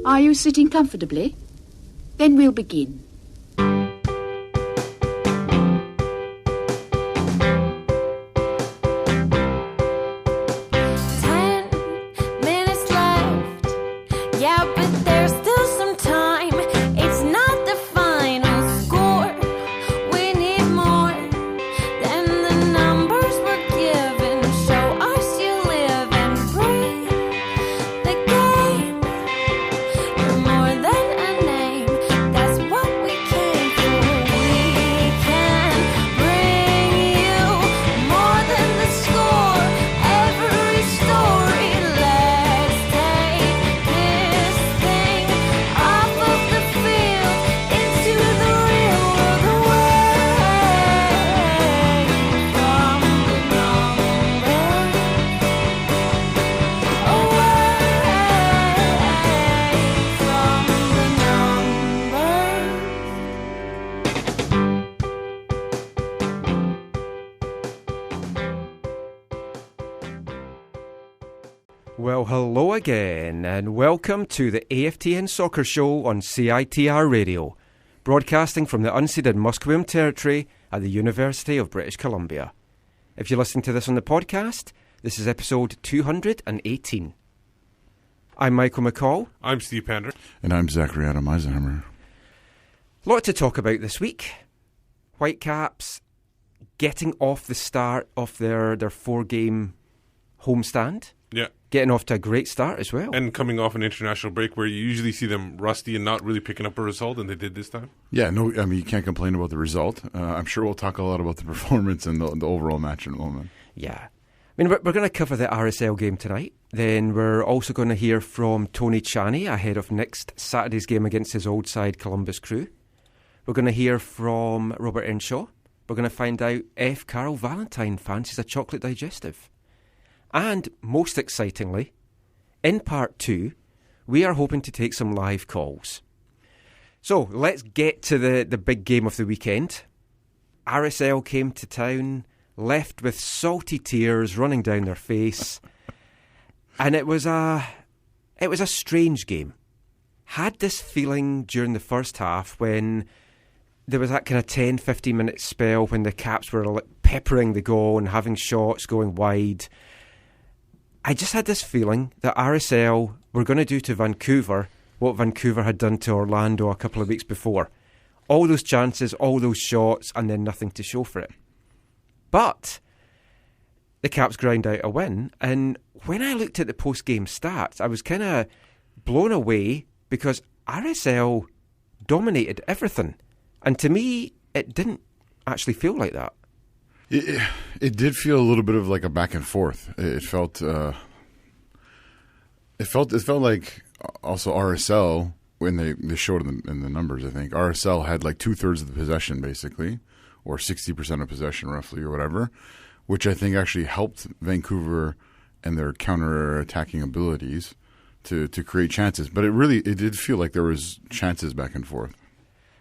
Are you sitting comfortably? Then we'll begin. 10 minutes left. Yeah, but there's still some time. It's not the final score. We need more than the numbers we're given. Show us you live and breathe the game. You're more than a name. That's what we came for. We can bring you more than the score. Every story. Let's take this thing off of the field into the real world, away from the numbers, Well, hello again, and welcome to the AFTN Soccer Show on CITR Radio, broadcasting from the unceded Musqueam Territory at the University of British Columbia. If you're listening to this on the podcast, this is episode 218. I'm Michael McCall. I'm Steve Pander. And I'm Zachary Adam Eisenhammer. A lot to talk about this week. Whitecaps getting off the start of their 4-game homestand. Yeah. Getting off to a great start as well. And coming off an international break where you usually see them rusty and not really picking up a result, and they did this time. Yeah, no, I mean, you can't complain about the result. I'm sure we'll talk a lot about the performance and the overall match in a moment. Yeah. I mean, we're going to cover the RSL game tonight. Then we're also going to hear from Tony Tchani ahead of next Saturday's game against his old side, Columbus Crew. We're going to hear from Robert Earnshaw. We're going to find out if Carl Valentine fancies a chocolate digestive. And, most excitingly, in part 2, we are hoping to take some live calls. So, let's get to the big game of the weekend. RSL came to town, left with salty tears running down their face. And it was a strange game. Had this feeling during the first half when there was that kind of 10-15 minute spell when the Caps were like peppering the goal and having shots going wide. I just had this feeling that RSL were going to do to Vancouver what Vancouver had done to Orlando a couple of weeks before. All those chances, all those shots, and then nothing to show for it. But the Caps ground out a win, and when I looked at the post-game stats, I was kind of blown away because RSL dominated everything. And to me, it didn't actually feel like that. It did feel a little bit of like a back and forth. It felt like also RSL when they showed in the numbers. I think RSL had like 2/3 of the possession basically, or 60% of possession roughly, or whatever, which I think actually helped Vancouver and their counter-attacking abilities to create chances. But it did feel like there was chances back and forth.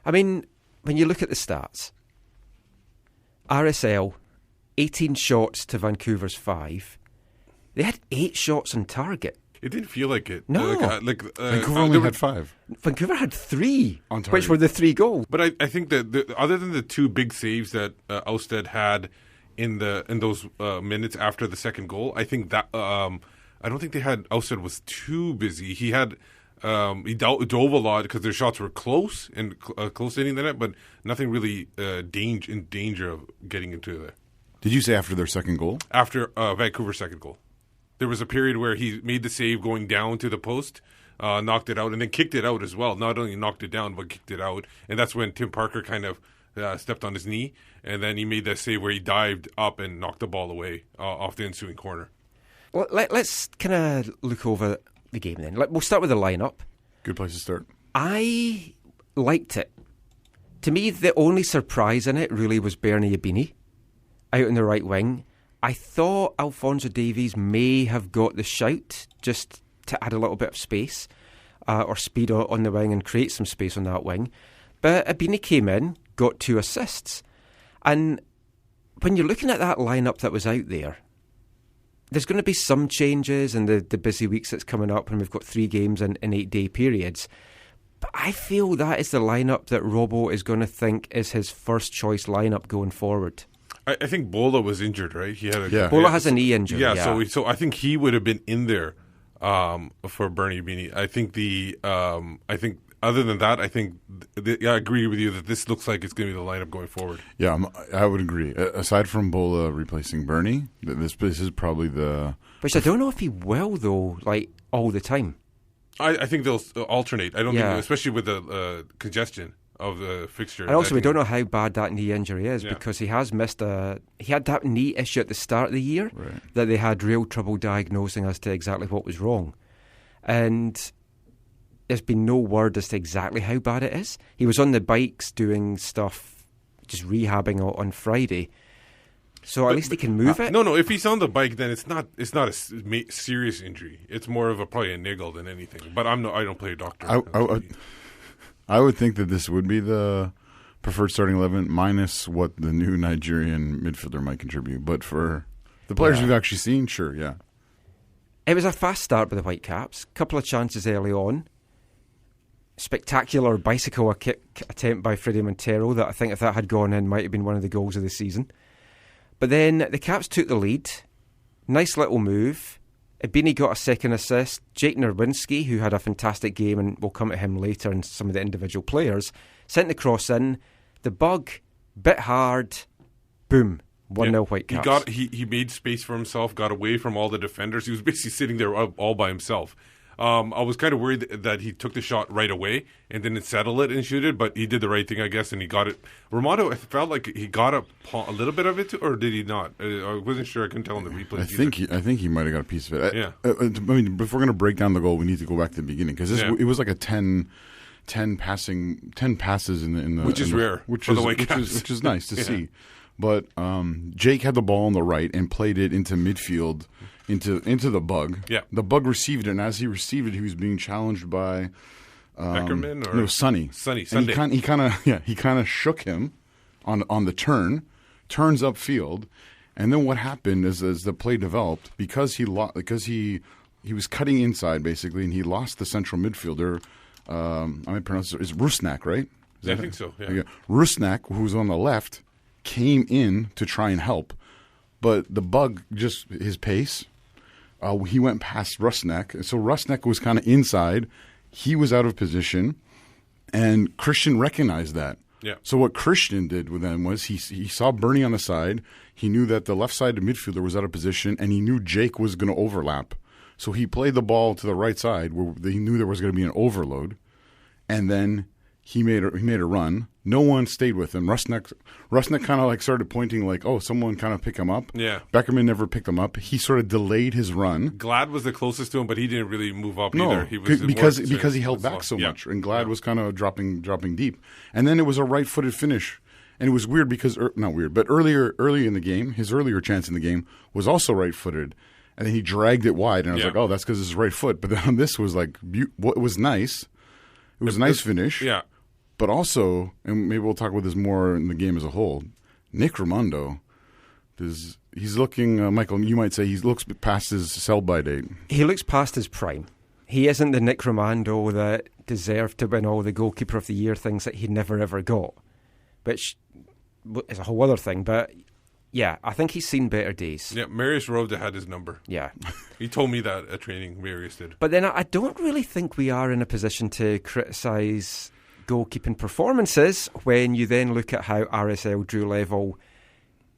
I mean, when you look at the stats, RSL, 18 shots to Vancouver's 5. They had 8 shots on target. It didn't feel like it. No. Vancouver only had 5. Vancouver had 3, on target, which were the 3 goals. But I think that other than the 2 big saves that Ousted had in those minutes after the second goal, I think that I don't think they had Ousted was too busy. He had he dove a lot because their shots were close and close to hitting the net, but nothing really in danger of getting into the. Did you say after their second goal? After Vancouver's second goal. There was a period where he made the save going down to the post, knocked it out, and then kicked it out as well. Not only knocked it down, but kicked it out. And that's when Tim Parker kind of stepped on his knee, and then he made that save where he dived up and knocked the ball away off the ensuing corner. Well, let's kind of look over the game then. We'll start with the lineup. Good place to start. I liked it. To me, the only surprise in it really was Bernie Ibini out on the right wing. I thought Alphonso Davies may have got the shout just to add a little bit of space or speed on the wing and create some space on that wing. But Ibini came in, got 2 assists. And when you're looking at that lineup that was out there, there's going to be some changes in the busy weeks that's coming up, and we've got 3 games in 8-day periods. But I feel that is the lineup that Robbo is going to think is his first choice lineup going forward. I think Bola was injured, right? He had Bola has a knee injury. Yeah, so I think he would have been in there for Bernie Beanie. I think other than that, I think I agree with you that this looks like it's going to be the lineup going forward. Yeah, I would agree. Aside from Bola replacing Bernie, this is probably the. Which I don't know if he will though, like all the time. I think they'll alternate. I don't think, especially with the congestion of the fixture. And also, we don't know how bad that knee injury is because he has missed he had that knee issue at the start of the year that they had real trouble diagnosing as to exactly what was wrong. And there's been no word as to exactly how bad it is. He was on the bikes doing stuff, just rehabbing on Friday. So at least he can move it. No. If he's on the bike, then it's not a serious injury. It's more of probably a niggle than anything. But I don't play a doctor. I would think that this would be the preferred starting 11 minus what the new Nigerian midfielder might contribute. But for the players we've actually seen, sure, yeah. It was a fast start by the Whitecaps. Couple of chances early on. Spectacular bicycle kick attempt by Freddie Montero that I think if that had gone in might have been one of the goals of the season. But then the Caps took the lead. Nice little move. Ibini got a second assist. Jake Nerwinski, who had a fantastic game, and we'll come to him later and some of the individual players, sent the cross in. The bug, bit hard, boom, 1-0 Whitecaps. He made space for himself, got away from all the defenders. He was basically sitting there all by himself. I was kind of worried that he took the shot right away and didn't settle it and shoot it, but he did the right thing, I guess, and he got it. Romano, I felt like he got a little bit of it, or did he not? I wasn't sure. I couldn't tell in the replay. I think he might have got a piece of it. Yeah. I mean, if we're going to break down the goal, we need to go back to the beginning because it was like a 10 passes in the which is rare, which is nice to see. But Jake had the ball on the right and played it into midfield, into the bug. Yeah. The bug received it, and as he received it, he was being challenged by Beckerman or Sonny. Sunday. He kind of shook him on the turns upfield, and then what happened is as the play developed, because he was cutting inside basically, and he lost the central midfielder. I might pronounce it. It's Rusnak, right? I think so. Yeah. Rusnak, who was on the left, came in to try and help, but the bug just his pace. He went past Rusnak, so Rusnak was kind of inside. He was out of position, and Christian recognized that. Yeah. So what Christian did with them was he saw Bernie on the side. He knew that the left side midfielder was out of position, and he knew Jake was going to overlap. So he played the ball to the right side where he knew there was going to be an overload, and then he made a run. No one stayed with him. Rusnak kind of like started pointing like, oh, someone kind of pick him up. Yeah. Beckerman never picked him up. He sort of delayed his run. Glad was the closest to him, but he didn't really move up either. He was because he held back so much, and Glad was kind of dropping deep. And then it was a right-footed finish. And it was weird because not weird, but early in the game, his earlier chance in the game was also right-footed. And then he dragged it wide, and I was like, oh, that's because it's his right foot. But then this was like, it was nice. It was a nice finish. Yeah. But also, and maybe we'll talk about this more in the game as a whole, Nick Rimando, he's looking, Michael, you might say he looks past his sell-by date. He looks past his prime. He isn't the Nick Rimando that deserved to win all the goalkeeper of the year things that he never ever got, which is a whole other thing. But yeah, I think he's seen better days. Yeah, Marius Roda had his number. Yeah. He told me that at training, Marius did. But then I don't really think we are in a position to criticise goalkeeping performances when you then look at how RSL drew level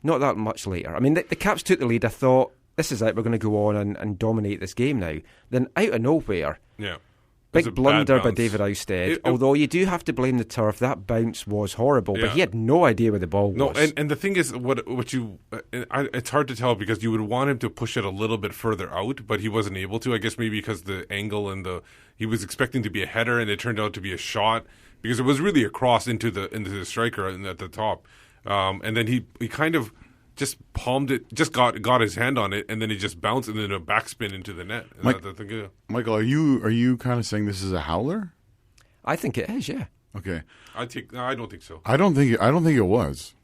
not that much later. I mean, the Caps took the lead. I thought, this is it, we're going to go on and dominate this game now. Then out of nowhere, big blunder by David Ousted. Although you do have to blame the turf. That bounce was horrible, but he had no idea where the ball was. No, and the thing is, it's hard to tell because you would want him to push it a little bit further out, but he wasn't able to. I guess maybe because the angle and he was expecting to be a header, and it turned out to be a shot because it was really a cross into the striker at the top, and then he kind of just palmed it, just got his hand on it, and then he just bounced and then a backspin into the net. Michael, are you kind of saying this is a howler? I think it is, yeah. Okay. No, I don't think so. I don't think it was.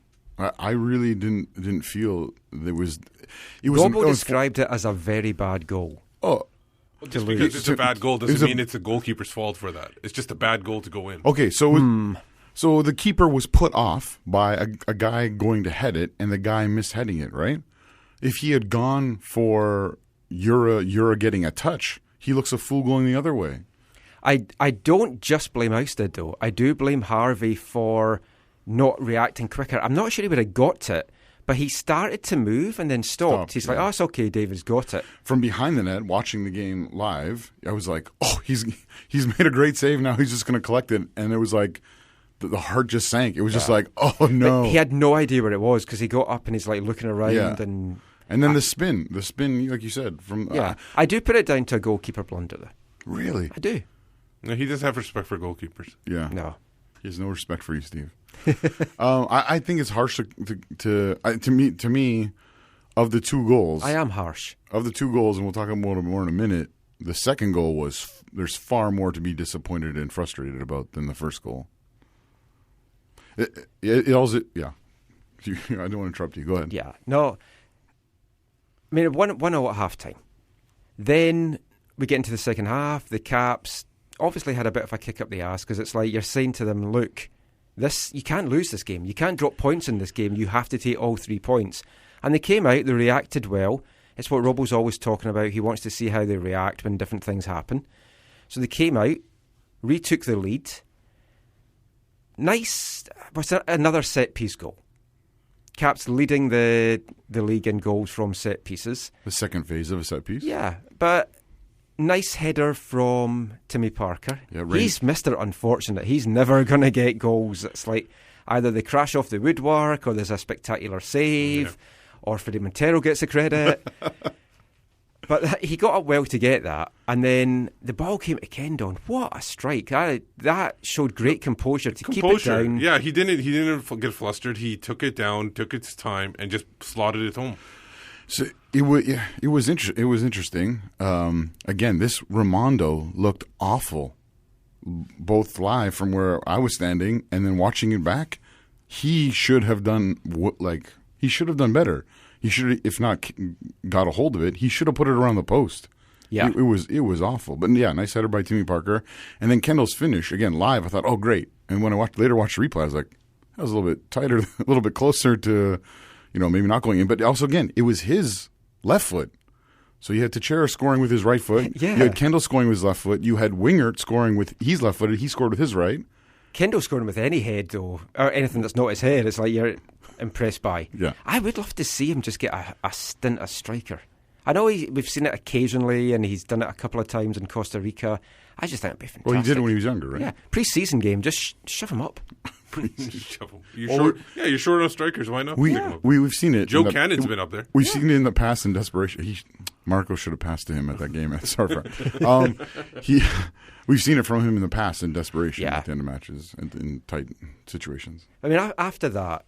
I really didn't feel there was. It was. Robbo described it as a very bad goal. Oh, Just because it's a bad goal doesn't mean it's the goalkeeper's fault for that. It's just a bad goal to go in. okay. So the keeper was put off by a guy going to head it, and the guy misheading it. Right? If he had gone for Ura getting a touch, he looks a fool going the other way. I don't just blame Ousted, though. I do blame Harvey for not reacting quicker. I'm not sure he would have got it, but he started to move and then stopped. He's like, oh, it's okay, David's got it. From behind the net, watching the game live, I was like, oh, he's made a great save. Now he's just going to collect it. And it was like, the heart just sank. It was just like, oh, no. But he had no idea where it was because he got up and he's like looking around. And then the spin, like you said. I do put it down to a goalkeeper blunder, though. Really? I do. No, he doesn't have respect for goalkeepers. Yeah. No. He has no respect for you, Steve. I think it's harsh to me, of the two goals. I am harsh. Of the two goals, and we'll talk about more in a minute, the second goal was, there's far more to be disappointed and frustrated about than the first goal. It also, yeah. I don't want to interrupt you. Go ahead. Yeah. No. I mean, 1-0 at half time. Then we get into the second half. The Caps obviously had a bit of a kick up the ass because it's like you're saying to them, look, you can't lose this game. You can't drop points in this game. You have to take all 3 points. And they came out, they reacted well. It's what Robbo's always talking about. He wants to see how they react when different things happen. So they came out, retook the lead. Nice, was another set-piece goal. Caps leading the league in goals from set pieces. The second phase of a set piece? Yeah, but nice header from Timmy Parker. Yeah, he's Mr. Unfortunate. He's never going to get goals. It's like either they crash off the woodwork or there's a spectacular save or Freddie Montero gets the credit. But he got up well to get that. And then the ball came to Kendon. What a strike. That showed great composure to keep it down. Yeah, he didn't get flustered. He took it down, took its time, and just slotted it home. So it was interesting. Again, this Raimondo looked awful, both live from where I was standing and then watching it back. He should have done better. He should, if not got a hold of it, he should have put it around the post. Yeah, it was awful. But yeah, nice header by Timmy Parker, and then Kendall's finish again live. I thought, oh great. And when I later watched the replay, I was like, that was a little bit tighter, a little bit closer to, maybe not going in. But also again, it was his left foot. So you had Teixeira scoring with his right foot. Yeah. You had Kendall scoring with his left foot. You had Wingert scoring with he's left footed. He scored with his right. Kendall scoring with any head though, or anything that's not his head. It's like you're impressed by. Yeah. I would love to see him just get a stint as striker. I know we've seen it occasionally, and he's done it a couple of times in Costa Rica. I just think it'd be fantastic. Well, he did it when he was younger, right? Yeah, pre-season game, just shove him up. You're short on strikers. Why not? We've seen it. Joe Cannon's been up there. We've seen it in the past in desperation. Marco should have passed to him at that game at Sarfra. We've seen it from him in the past in desperation at the end of matches and in tight situations. I mean, after that,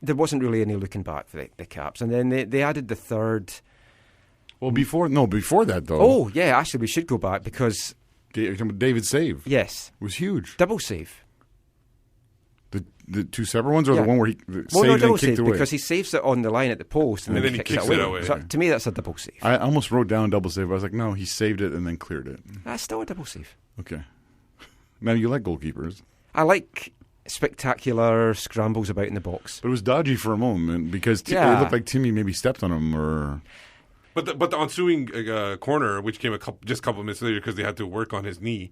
there wasn't really any looking back for the Caps, and then they added the third. Well, before that though. Oh yeah, actually, we should go back because David's save. Yes, was huge. Double save. The two separate ones, or the one where he saved and kicked away? Because he saves it on the line at the post and then he kicks it away. So to me, that's a double save. I almost wrote down double save, but I was like, no, he saved it and then cleared it. That's still a double save. Okay. Now you like goalkeepers. I like spectacular scrambles about in the box. But it was dodgy for a moment because it looked like Timmy maybe stepped on him or... But the ensuing corner, which came just a couple of minutes later because they had to work on his knee,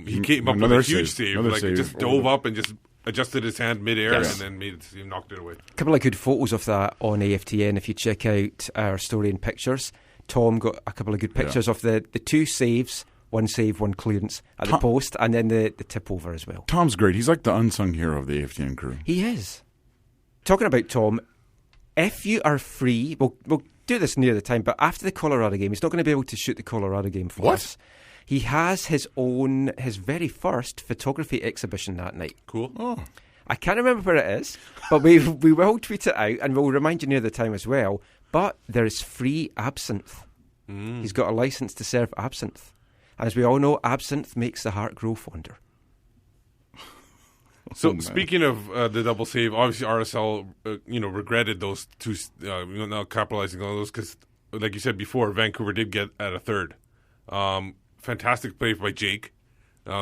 he came up with a huge save. Just dove up and just adjusted his hand midair and then knocked it away. A couple of good photos of that on AFTN if you check out our story and pictures. Tom got a couple of good pictures of the two saves, one save, one clearance at the post, and then the tip over as well. Tom's great. He's like the unsung hero of the AFTN crew. He is. Talking about Tom, if you are free, we'll do this near the time, but after the Colorado game, he's not going to be able to shoot the Colorado game for us. He has his very first photography exhibition that night. Cool. Oh. I can't remember where it is, but we will tweet it out and we'll remind you near the time as well. But there is free absinthe. He's got a license to serve absinthe. And as we all know, absinthe makes the heart grow fonder. So speaking of the double save, obviously RSL, regretted those two, not capitalizing on those because, like you said before, Vancouver did get at a third. Fantastic play by Jake,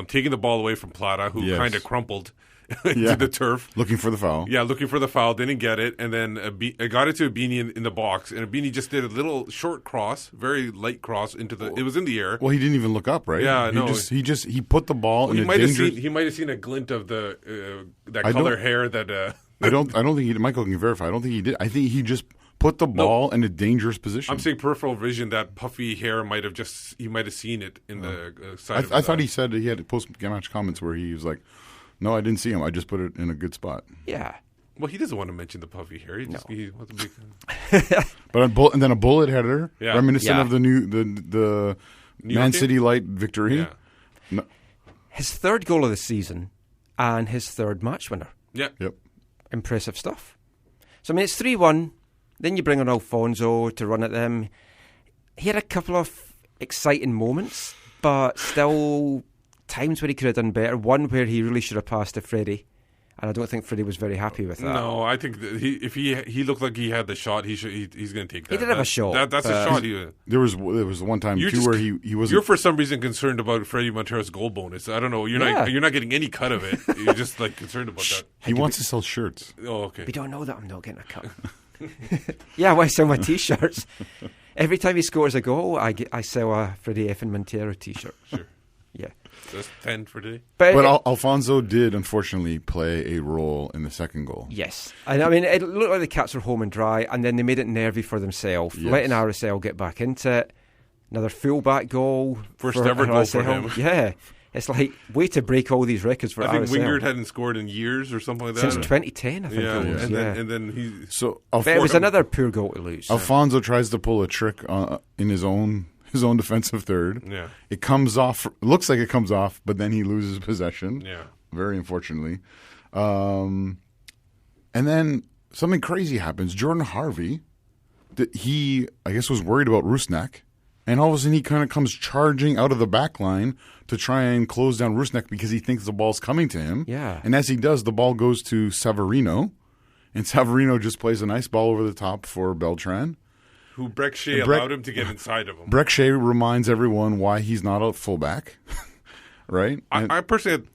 taking the ball away from Plata, who kind of crumpled into the turf. Looking for the foul. Yeah, looking for the foul, didn't get it, and then got it to Abini in the box, and Abini just did a little short cross, very light cross into the. It was in the air. Well, he didn't even look up, right? Yeah, he put the ball in a dangerous. He might have seen a glint of the color hair that. I don't think he did. Michael can verify. I don't think he did. I think he just put the ball in a dangerous position. I'm saying peripheral vision. That puffy hair might have seen it in the side. I thought he said he had post-match comments where he was like, "No, I didn't see him. I just put it in a good spot." Yeah. Well, he doesn't want to mention the puffy hair. He wants to be. But and then a bullet header, reminiscent of the Man City Light victory. Yeah. No. His third goal of the season and his third match winner. Yeah. Yep. Impressive stuff. So, I mean, it's 3-1. Then you bring on Alfonso to run at them. He had a couple of exciting moments, but still times where he could have done better. One where he really should have passed to Freddie, and I don't think Freddie was very happy with that. No, I think that if he looked like he had the shot, he's going to take that. He did have a shot. That's a shot. There was one time too where he wasn't. You're for some reason concerned about Freddie Montero's goal bonus. I don't know. You're not getting any cut of it. You're just like concerned about that. He wants to sell shirts. Oh, okay. We don't know that I'm not getting a cut. Yeah, I sell my T-shirts. Every time he scores a goal, I sell a Freddie F. and Montero T-shirt. Sure. Yeah. So that's 10 for today. But Alfonso did unfortunately play a role in the second goal. Yes. I mean, it looked like the Cats were home and dry, and then they made it nervy for themselves, letting RSL get back into it. Another fullback goal. First ever goal for him. Yeah. It's like, way to break all these records for RSL. I think Wingard hadn't scored in years or something like that. Since 2010, I think it was. And then he... So but it was another poor goal to lose. Alfonso tries to pull a trick in his own defensive third. Yeah. It comes off, looks like it comes off, but then he loses possession. Yeah. Very unfortunately. And then something crazy happens. Jordan Harvey, he, I guess, was worried about Rusnak. And all of a sudden, he kind of comes charging out of the back line to try and close down Rusnak because he thinks the ball's coming to him. Yeah. And as he does, the ball goes to Savarino. And Savarino just plays a nice ball over the top for Beltran. Who Breck Shea allowed him to get inside of him. Breck Shea reminds everyone why he's not a fullback. Right? I personally,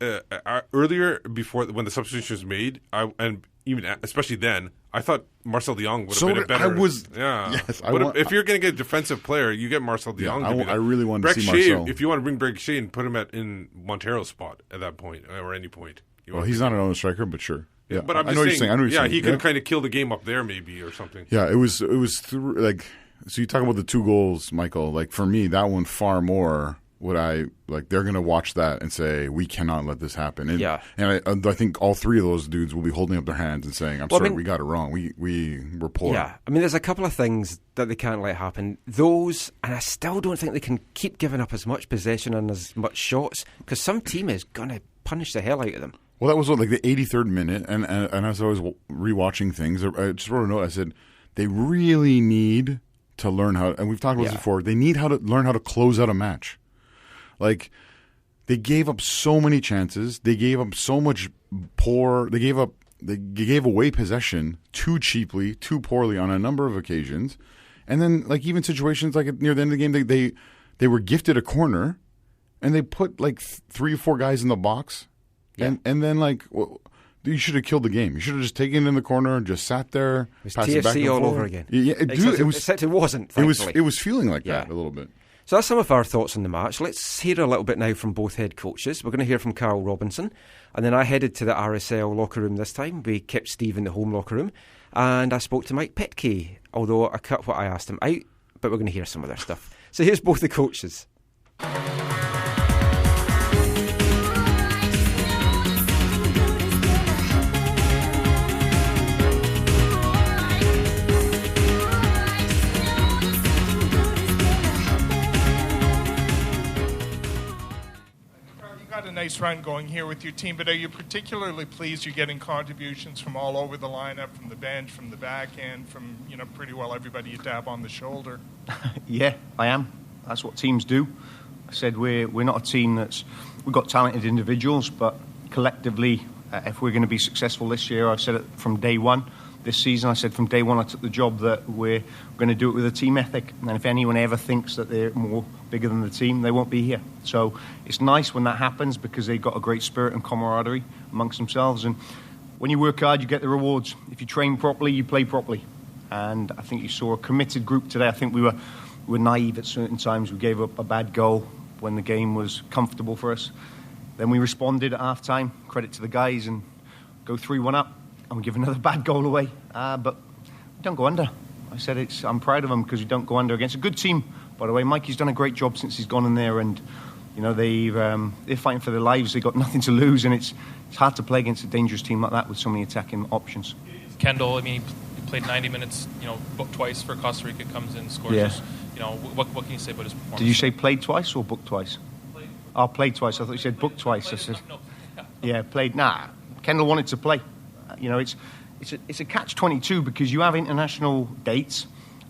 earlier, before when the substitution was made, and even especially then, I thought Marcel de Jong would have been a better. But if you're going to get a defensive player, you get Marcel de Jong. I really wanted Breck to see Shea, Marcel. if you want to bring Breck Shea and put him in Montero's spot at that point or any point. Well, he's not an own striker, but sure. Yeah, but I'm just saying. I know what you're saying. He could kind of kill the game up there, maybe, or something. Yeah, it was like. So you talk about the 2 goals, Michael. Like for me, that one far more. Would I like? They're going to watch that and say we cannot let this happen. And, and I think all 3 of those dudes will be holding up their hands and saying, "I'm sorry, we got it wrong. We were poor." Yeah, I mean, there's a couple of things that they can't let happen. Those, and I still don't think they can keep giving up as much possession and as much shots because some team is going to punish the hell out of them. Well, that was like the 83rd minute, and as I was rewatching things, I just wrote a note. I said they really need to learn how, and we've talked about this before. They need to learn how to close out a match. Like they gave up so many chances. They gave up so much They gave away possession too cheaply, too poorly on a number of occasions. And then, like even situations like near the end of the game, they were gifted a corner, and they put like 3 or 4 guys in the box. Yeah. And then, like, well, you should have killed the game. You should have just taken it in the corner and just sat there. It was TFC all over again. Yeah, it wasn't, thankfully. It was feeling like that a little bit. So that's some of our thoughts on the match. Let's hear a little bit now from both head coaches. We're going to hear from Carl Robinson. And then I headed to the RSL locker room this time. We kept Steve in the home locker room. And I spoke to Mike Petke, although I cut what I asked him out. But we're going to hear some of their stuff. So here's both the coaches. A nice run going here with your team, but are you particularly pleased you're getting contributions from all over the lineup, from the bench, from the back end, from pretty well everybody you tap on the shoulder? Yeah, I am. That's what teams do. I said we're not a team we've got talented individuals, but collectively If we're going to be successful this year, I've said it from day one. This season, I said from day one I took the job that we're going to do it with a team ethic. And if anyone ever thinks that they're more bigger than the team, they won't be here. So it's nice when that happens because they've got a great spirit and camaraderie amongst themselves. And when you work hard, you get the rewards. If you train properly, you play properly. And I think you saw a committed group today. I think we were naive at certain times. We gave up a bad goal when the game was comfortable for us. Then we responded at half-time, credit to the guys, and go 3-1 up. And we give another bad goal away, but we don't go under. I said I'm proud of them because we don't go under against a good team. By the way, Mikey's done a great job since he's gone in there, and you know they're fighting for their lives. They've got nothing to lose, and it's hard to play against a dangerous team like that with so many attacking options. Kendall, I mean, he played 90 minutes. You know, booked twice for Costa Rica, comes in, scores. Yeah. You know, what can you say about his performance? Did you say played twice or booked twice? Played. Oh, played twice. I thought you said booked twice. I said, No. yeah, played. Nah, Kendall wanted to play. You know, it's a catch-22 because you have international dates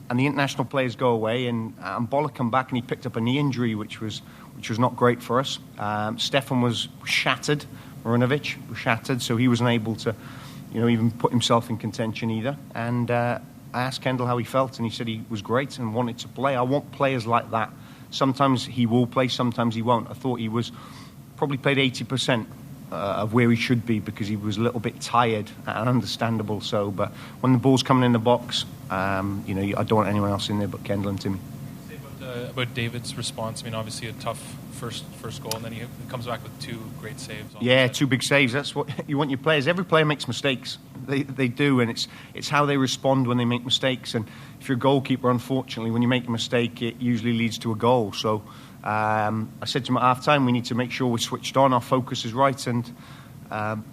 and the international players go away and Bolla come back and he picked up a knee injury which was not great for us. Stefan was shattered, Marinovic was shattered, so he wasn't able to, you know, even put himself in contention either. And I asked Kendall how he felt and he said he was great and wanted to play. I want players like that. Sometimes he will play, sometimes he won't. I thought he was probably played 80%. Of where he should be because he was a little bit tired and understandable so, but when the ball's coming in the box, you know, I don't want anyone else in there but Kendall and Timmy. About David's response, I mean, obviously a tough first goal, and then he comes back with two great saves. Yeah, two big saves. That's what you want your players. Every player makes mistakes. They do, and it's how they respond when they make mistakes. And if you're a goalkeeper, unfortunately, when you make a mistake, it usually leads to a goal. So I said to him at half-time, we need to make sure we're switched on, our focus is right, and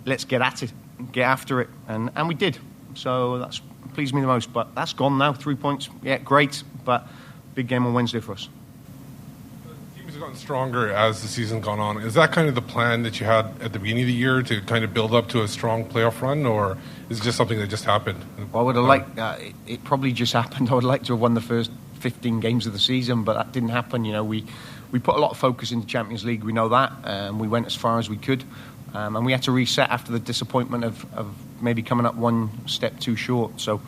let's get at it, get after it. And we did. So that's pleased me the most. But that's gone now, 3 points. Yeah, great, but big game on Wednesday for us. The team has gotten stronger as the season's gone on. Is that kind of the plan that you had at the beginning of the year to kind of build up to a strong playoff run, or is it just something that just happened? Well, I would have liked, it probably just happened. I would like to have won the first 15 games of the season, but that didn't happen. You know, we put a lot of focus into Champions League, we know that. We went as far as we could. And we had to reset after the disappointment of maybe coming up one step too short. So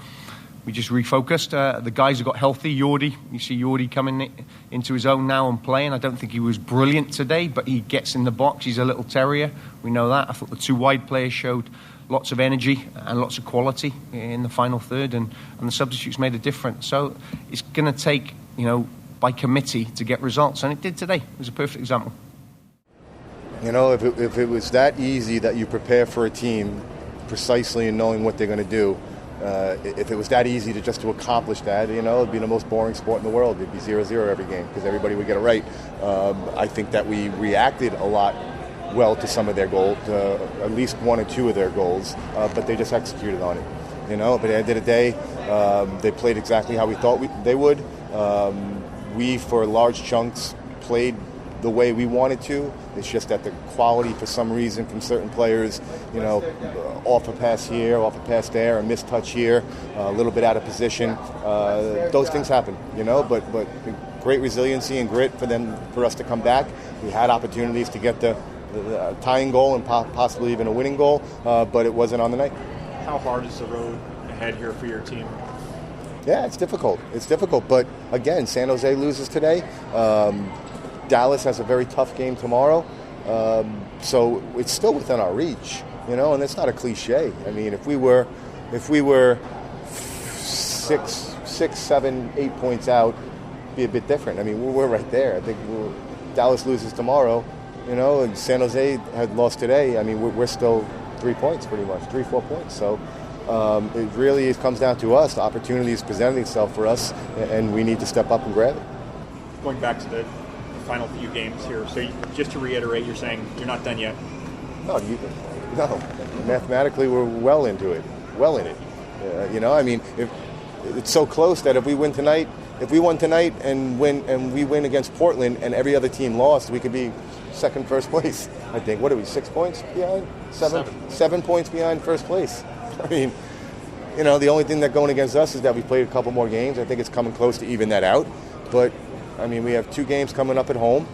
we just refocused. The guys have got healthy. Jordi, you see Jordi coming into his own now and playing. I don't think he was brilliant today, but he gets in the box. He's a little terrier. We know that. I thought the two wide players showed lots of energy and lots of quality in the final third, and the substitutes made a difference. So it's going to take, you know, by committee to get results, and it did today. It was a perfect example. You know, if it was that easy that you prepare for a team precisely and knowing what they're going to do, if it was that easy to accomplish that, you know, it'd be the most boring sport in the world. It'd be 0-0 every game because everybody would get it right. I think that we reacted a lot well to some of their goals, at least one or two of their goals, but they just executed on it. You know, but at the end of the day, they played exactly how we thought they would. We, for large chunks, played the way we wanted to. It's just that the quality, for some reason, from certain players, you know, off a pass here, off a pass there, a missed touch here, a little bit out of position. Those things happen, you know, but great resiliency and grit for us to come back. We had opportunities to get the tying goal and possibly even a winning goal, but it wasn't on the night. How hard is the road ahead here for your team? Yeah, it's difficult. But again, San Jose loses today. Dallas has a very tough game tomorrow. So it's still within our reach, you know, and it's not a cliche. I mean, if we were 6, 7, 8 points out, it'd be a bit different. I mean, we're right there. I think Dallas loses tomorrow, you know, and San Jose had lost today. I mean, we're still 3 points pretty much, 3-4 points. So it really comes down to us. The opportunity is presenting itself for us, and we need to step up and grab it. Going back to the final few games here, so just to reiterate, you're saying you're not done yet? No. Mathematically, we're well in it. You know, I mean, if it's so close that if we won tonight and we win against Portland and every other team lost, we could be first place. I think. What are we? 6 points behind? 7 points behind first place. I mean, you know, the only thing that's going against us is that we played a couple more games. I think it's coming close to even that out. But I mean, we have 2 games coming up at home.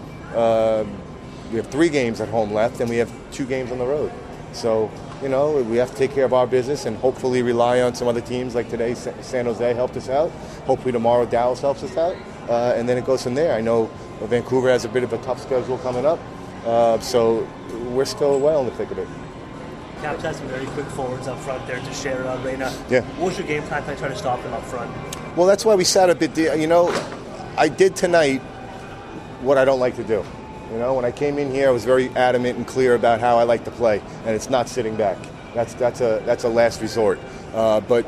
We have 3 games at home left, and we have 2 games on the road. So, we have to take care of our business and hopefully rely on some other teams like today. San Jose helped us out. Hopefully tomorrow Dallas helps us out. And then it goes from there. I know Vancouver has a bit of a tough schedule coming up. So we're still well in the thick of it. Caps has some very quick forwards up front there to share Reyna. Yeah. What was your game plan trying to stop them up front? Well, that's why we sat a bit. I did tonight what I don't like to do. When I came in here, I was very adamant and clear about how I like to play, and it's not sitting back. That's a last resort. But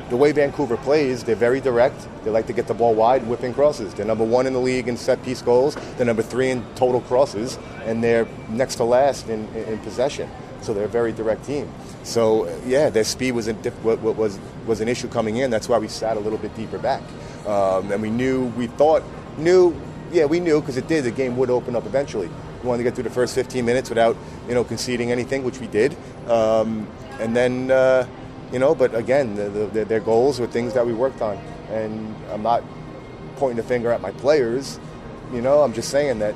the way Vancouver plays, they're very direct. They like to get the ball wide, whipping crosses. They're number 1 in the league in set-piece goals. They're number 3 in total crosses, and they're next to last in possession. So they're a very direct team. So, their speed was an issue coming in. That's why we sat a little bit deeper back. And we knew because it did. The game would open up eventually. We wanted to get through the first 15 minutes without, conceding anything, which we did. And then, but again, their goals were things that we worked on. And I'm not pointing the finger at my players. I'm just saying that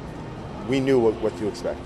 we knew what to expect.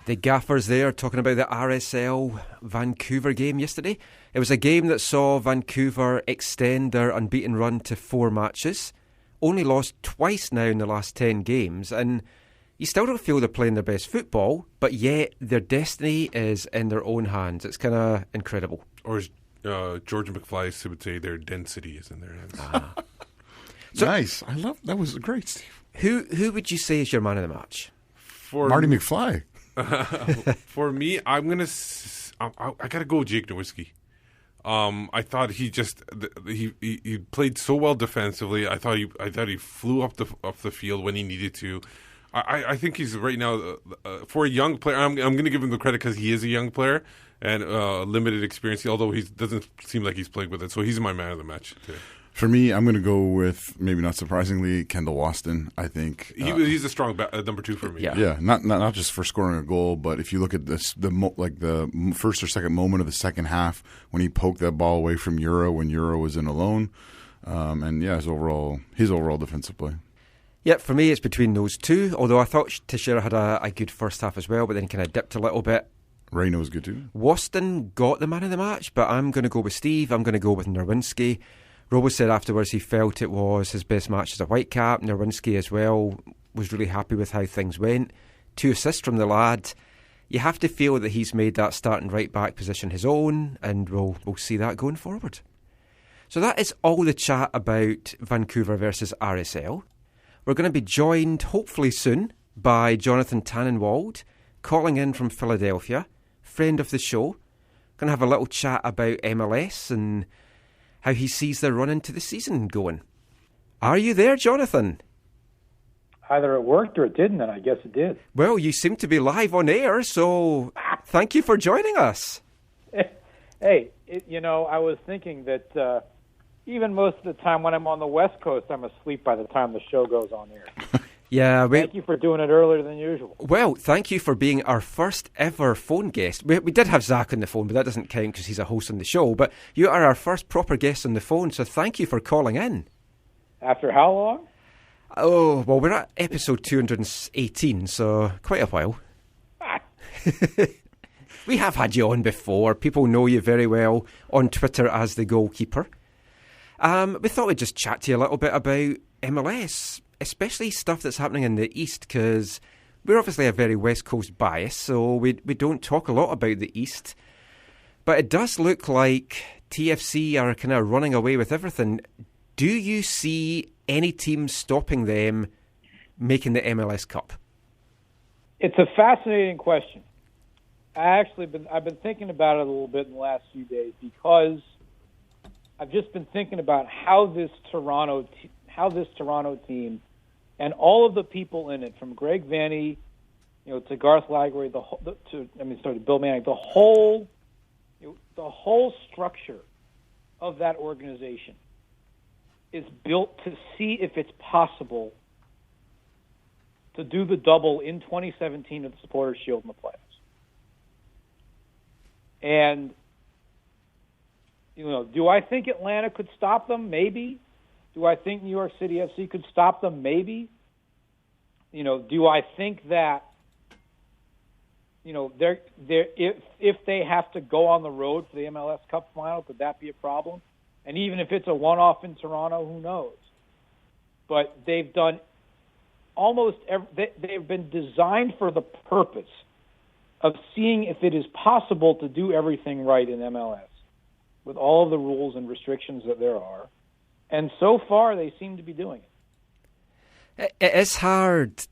The gaffers there talking about the RSL Vancouver game yesterday. It was a game that saw Vancouver extend their unbeaten run to 4 matches. Only lost twice now in the last 10 games. And you still don't feel they're playing their best football, but yet their destiny is in their own hands. It's kind of incredible. Or as George McFly would say, their density is in their hands. So, nice. I love that. Was great, Steve. Who would you say is your man of the match? Marty McFly. For me, I gotta go with Jake Nowitzki. I thought he played so well defensively. I thought he flew up the field when he needed to. I think he's right now for a young player. I'm going to give him the credit because he is a young player and limited experience. Although he doesn't seem like he's played with it, so he's my man of the match today. For me, I'm going to go with, maybe not surprisingly, Kendall Waston. I think he's a strong number 2 for me. Yeah, not just for scoring a goal, but if you look at this, the first or second moment of the second half when he poked that ball away from Euro when Euro was in alone, his overall defensive play. Yeah, for me, it's between those two. Although I thought Teixeira had a good first half as well, but then kind of dipped a little bit. Reyna was good too. Waston got the man of the match, but I'm going to go with Steve. I'm going to go with Nerwinski. Robo said afterwards he felt it was his best match as a Whitecap. Nerwinski as well was really happy with how things went. 2 assists from the lad. You have to feel that he's made that starting right back position his own, and we'll see that going forward. So that is all the chat about Vancouver versus RSL. We're going to be joined hopefully soon by Jonathan Tannenwald, calling in from Philadelphia, friend of the show. Going to have a little chat about MLS and how he sees their run into the season going. Are you there, Jonathan? Either it worked or it didn't, and I guess it did. Well, you seem to be live on air, so thank you for joining us. Hey, I was thinking that even most of the time when I'm on the West Coast, I'm asleep by the time the show goes on air. Yeah, thank you for doing it earlier than usual. Well, thank you for being our first ever phone guest. We did have Zach on the phone, but that doesn't count because he's a host on the show. But you are our first proper guest on the phone, so thank you for calling in. After how long? Oh, well, we're at episode 218, so quite a while. We have had you on before. People know you very well on Twitter as the goalkeeper. We thought we'd just chat to you a little bit about MLS, especially stuff that's happening in the East, because we're obviously a very West Coast bias, so we don't talk a lot about the East. But it does look like TFC are kind of running away with everything. Do you see any team stopping them making the MLS Cup? It's a fascinating question. I've been thinking about it a little bit in the last few days because I've just been thinking about how this Toronto team and all of the people in it, from Greg Vanney, to Garth Lagery, to Bill Manning, the whole structure of that organization is built to see if it's possible to do the double in 2017 at the Supporters' Shield in the playoffs. And, do I think Atlanta could stop them? Maybe. Do I think New York City FC could stop them? Maybe. Do I think that, they're if they have to go on the road for the MLS Cup final, could that be a problem? And even if it's a one-off in Toronto, who knows? But they've done they've been designed for the purpose of seeing if it is possible to do everything right in MLS with all of the rules and restrictions that there are. And so far, they seem to be doing it. It is hard,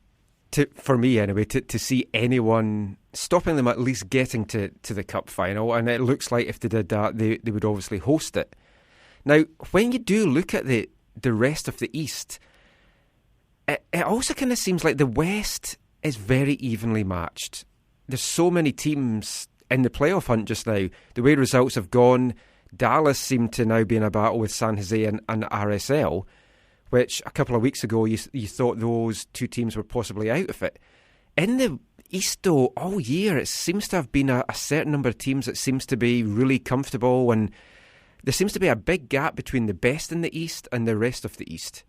for me anyway, to see anyone stopping them at least getting to the Cup final. And it looks like if they did that, they would obviously host it. Now, when you do look at the rest of the East, it also kind of seems like the West is very evenly matched. There's so many teams in the playoff hunt just now. The way results have gone, Dallas seem to now be in a battle with San Jose and RSL, which a couple of weeks ago you thought those two teams were possibly out of it. In the East, though, all year it seems to have been a certain number of teams that seems to be really comfortable, and there seems to be a big gap between the best in the East and the rest of the East.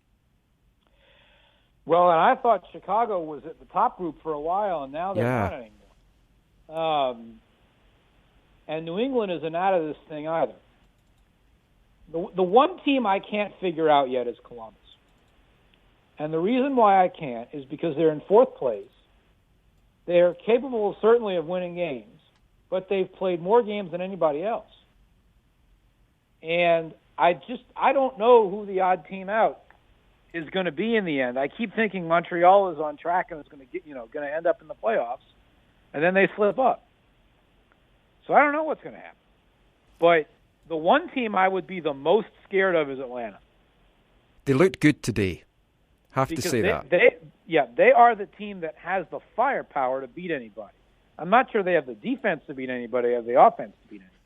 Well, and I thought Chicago was at the top group for a while, and now they're not anymore. And New England isn't out of this thing either. The one team I can't figure out yet is Columbus. And the reason why I can't is because they're in fourth place. They're capable certainly of winning games, but they've played more games than anybody else. And I don't know who the odd team out is going to be in the end. I keep thinking Montreal is on track and is going to end up in the playoffs, and then they slip up. So I don't know what's going to happen. But the one team I would be the most scared of is Atlanta. They looked good today. Have to say that. They are the team that has the firepower to beat anybody. I'm not sure they have the defense to beat anybody. They have the offense to beat anybody.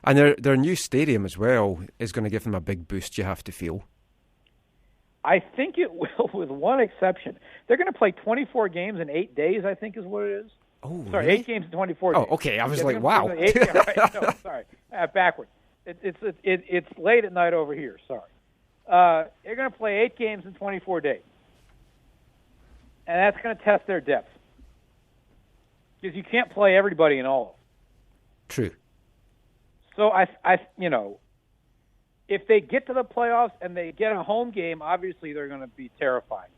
And their new stadium as well is going to give them a big boost, you have to feel. I think it will, with one exception. They're going to play 24 games in 8 days, I think is what it is. Oh, sorry, really? 8 games in 24 days. Oh, okay. I was like, wow. Sorry. Backwards. It's late at night over here. Sorry. They're going to play 8 games in 24 days. And that's going to test their depth. Because you can't play everybody in all of them. True. So, if they get to the playoffs and they get a home game, obviously they're going to be terrifying.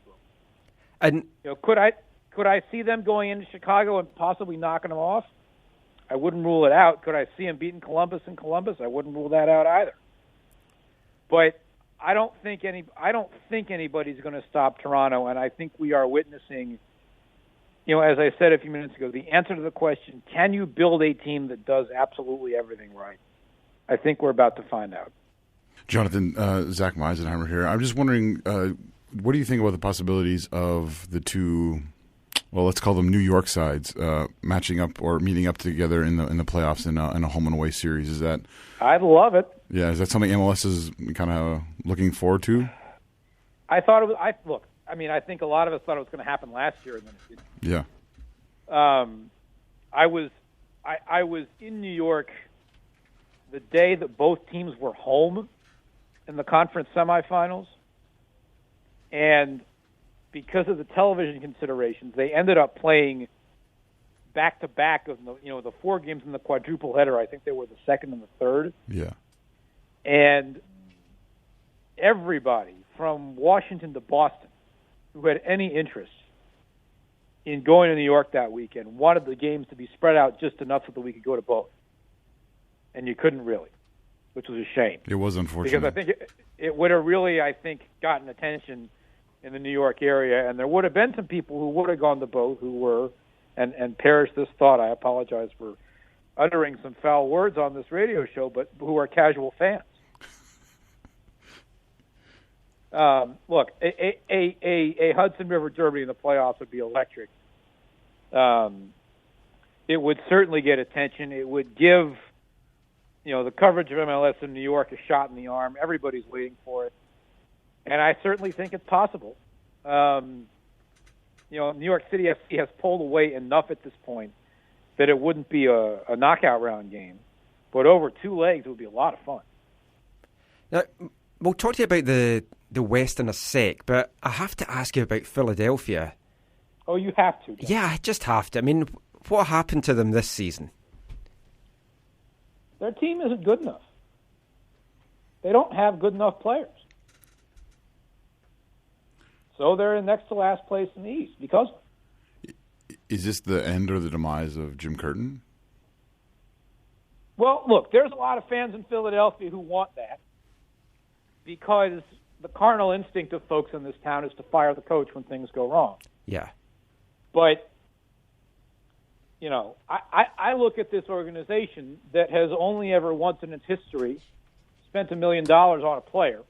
And could I see them going into Chicago and possibly knocking them off? I wouldn't rule it out. Could I see them beating Columbus in Columbus? I wouldn't rule that out either. But I don't think anybody's going to stop Toronto, and I think we are witnessing, as I said a few minutes ago, the answer to the question, can you build a team that does absolutely everything right? I think we're about to find out. Jonathan, Zach Meisenheimer here. I'm just wondering, what do you think about the possibilities of the two, well, let's call them New York sides, matching up or meeting up together in the playoffs in a home and away series? Is that? I'd love it. Yeah, is that something MLS is kind of looking forward to? I thought it was. I think a lot of us thought it was going to happen last year, and then it didn't. Yeah. I was in New York the day that both teams were home in the conference semifinals, and because of the television considerations, they ended up playing back-to-back of the 4 games in the quadruple header. I think they were the second and the third. Yeah. And everybody from Washington to Boston who had any interest in going to New York that weekend wanted the games to be spread out just enough so that we could go to both. And you couldn't really, which was a shame. It was unfortunate. Because I think it would have really, gotten attention in the New York area, and there would have been some people who would have gone to both who were, and perish this thought, I apologize for uttering some foul words on this radio show, but who are casual fans. Look, a Hudson River Derby in the playoffs would be electric. It would certainly get attention. It would give, the coverage of MLS in New York a shot in the arm. Everybody's waiting for it. And I certainly think it's possible. New York City FC has pulled away enough at this point that it wouldn't be a knockout round game. But over 2 legs, it would be a lot of fun. Now, we'll talk to you about the West in a sec, but I have to ask you about Philadelphia. Oh, you have to. Yeah, I just have to. I mean, what happened to them this season? Their team isn't good enough. They don't have good enough players. So they're in next to last place in the East because of it. Is this the end or the demise of Jim Curtin? Well, look, there's a lot of fans in Philadelphia who want that because the carnal instinct of folks in this town is to fire the coach when things go wrong. Yeah. But, I look at this organization that has only ever once in its history spent $1 million on a player.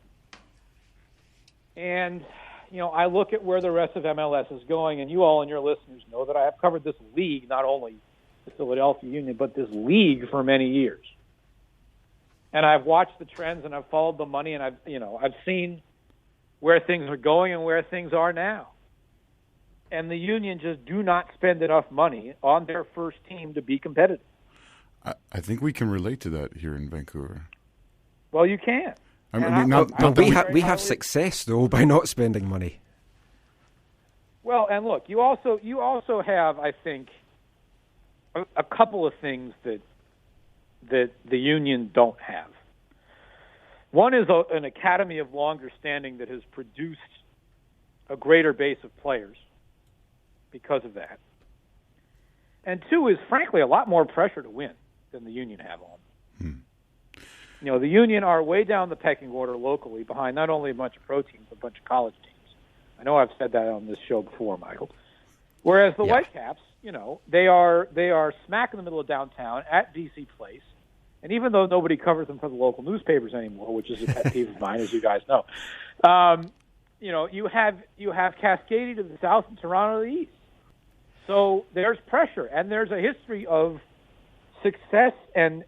And, I look at where the rest of MLS is going, and you all and your listeners know that I have covered this league, not only the Philadelphia Union, but this league for many years. And I've watched the trends, and I've followed the money, and I've seen where things are going and where things are now. And the Union just do not spend enough money on their first team to be competitive. I think we can relate to that here in Vancouver. Well, you can. We have success, though, by not spending money. Well, and look, you also have, I think, a couple of things that the Union don't have. One is an academy of longer standing that has produced a greater base of players because of that. And 2 is, frankly, a lot more pressure to win than the Union have on them. The Union are way down the pecking order locally behind not only a bunch of pro teams, but a bunch of college teams. I know I've said that on this show before, Michael. Whereas the Whitecaps, they are smack in the middle of downtown at DC Place. And even though nobody covers them for the local newspapers anymore, which is a pet peeve of mine, as you guys know, you have Cascadia to the south and Toronto to the east. So there's pressure, and there's a history of success and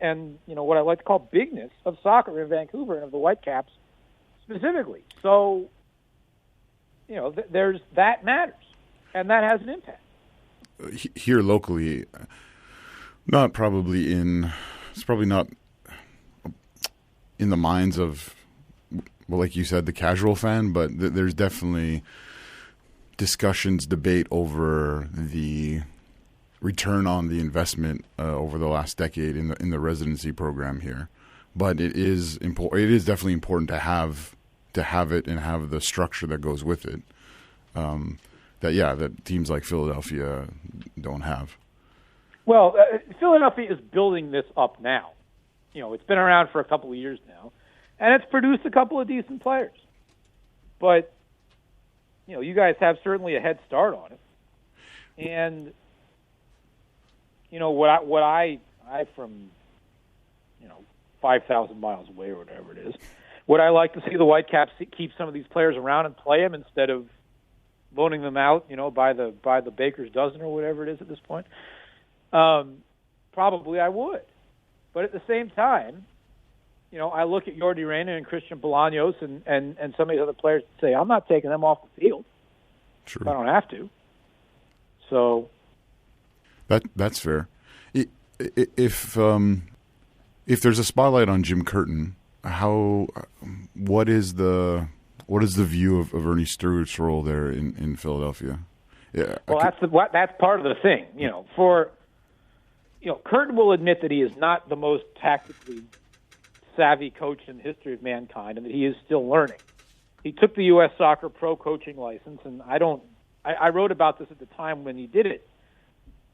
what I like to call bigness of soccer in Vancouver and of the Whitecaps specifically. So, there's that matters, and that has an impact. Here locally, it's probably not in the minds of, well, like you said, the casual fan, but there's definitely discussions, debate over the return on the investment over the last decade in the residency program here. But it is important. It is definitely important to have it and have the structure that goes with it. That teams like Philadelphia don't have. Well, Philadelphia is building this up now. It's been around for a couple of years now, and it's produced a couple of decent players. But you guys have certainly a head start on it, and what I from 5,000 miles away or whatever it is, would I like to see the Whitecaps keep some of these players around and play them instead of loaning them out, by the baker's dozen or whatever it is at this point? Probably I would. But at the same time, I look at Jordi Reyna and Christian Bolaños and some of these other players and say, I'm not taking them off the field. True. I don't have to. So that's fair. If there's a spotlight on Jim Curtin, what is the view of Ernie Stewart's role there in Philadelphia? Yeah. Well, that's part of the thing. Curtin will admit that he is not the most tactically savvy coach in the history of mankind, and that he is still learning. He took the U.S. Soccer Pro coaching license, and I wrote about this at the time when he did it.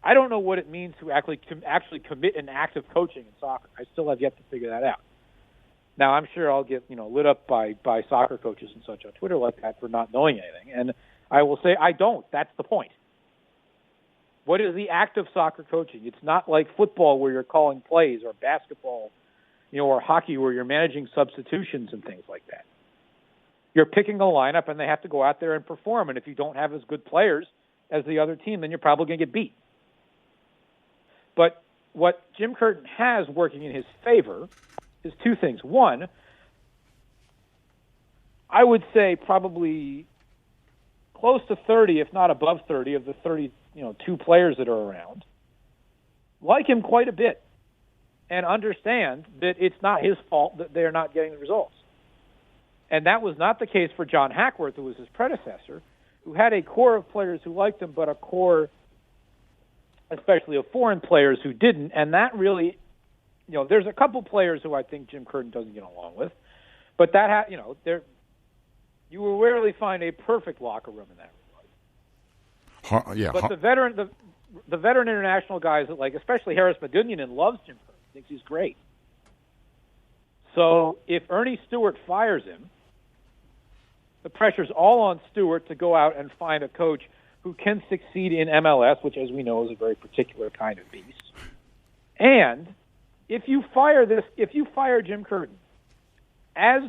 I don't know what it means to actually commit an act of coaching in soccer. I still have yet to figure that out. Now, I'm sure I'll get lit up by soccer coaches and such on Twitter like that for not knowing anything, and I will say I don't. That's the point. What is the act of soccer coaching? It's not like football where you're calling plays, or basketball, or hockey where you're managing substitutions and things like that. You're picking a lineup, and they have to go out there and perform. And if you don't have as good players as the other team, then you're probably going to get beat. But what Jim Curtin has working in his favor is two things. One, I would say probably close to 30, if not above 30, of the 32 players that are around, like him quite a bit and understand that it's not his fault that they're not getting the results. And that was not the case for John Hackworth, who was his predecessor, who had a core of players who liked him, but a core, especially of foreign players, who didn't. And that really, there's a couple players who I think Jim Curtin doesn't get along with, but that, you will rarely find a perfect locker room in that regard. But the veteran international guys that especially Harris Medunjanin loves Jim Curtin, thinks he's great. So if Ernie Stewart fires him, the pressure's all on Stewart to go out and find a coach who can succeed in MLS, which, as we know, is a very particular kind of beast. And if you fire Jim Curtin, as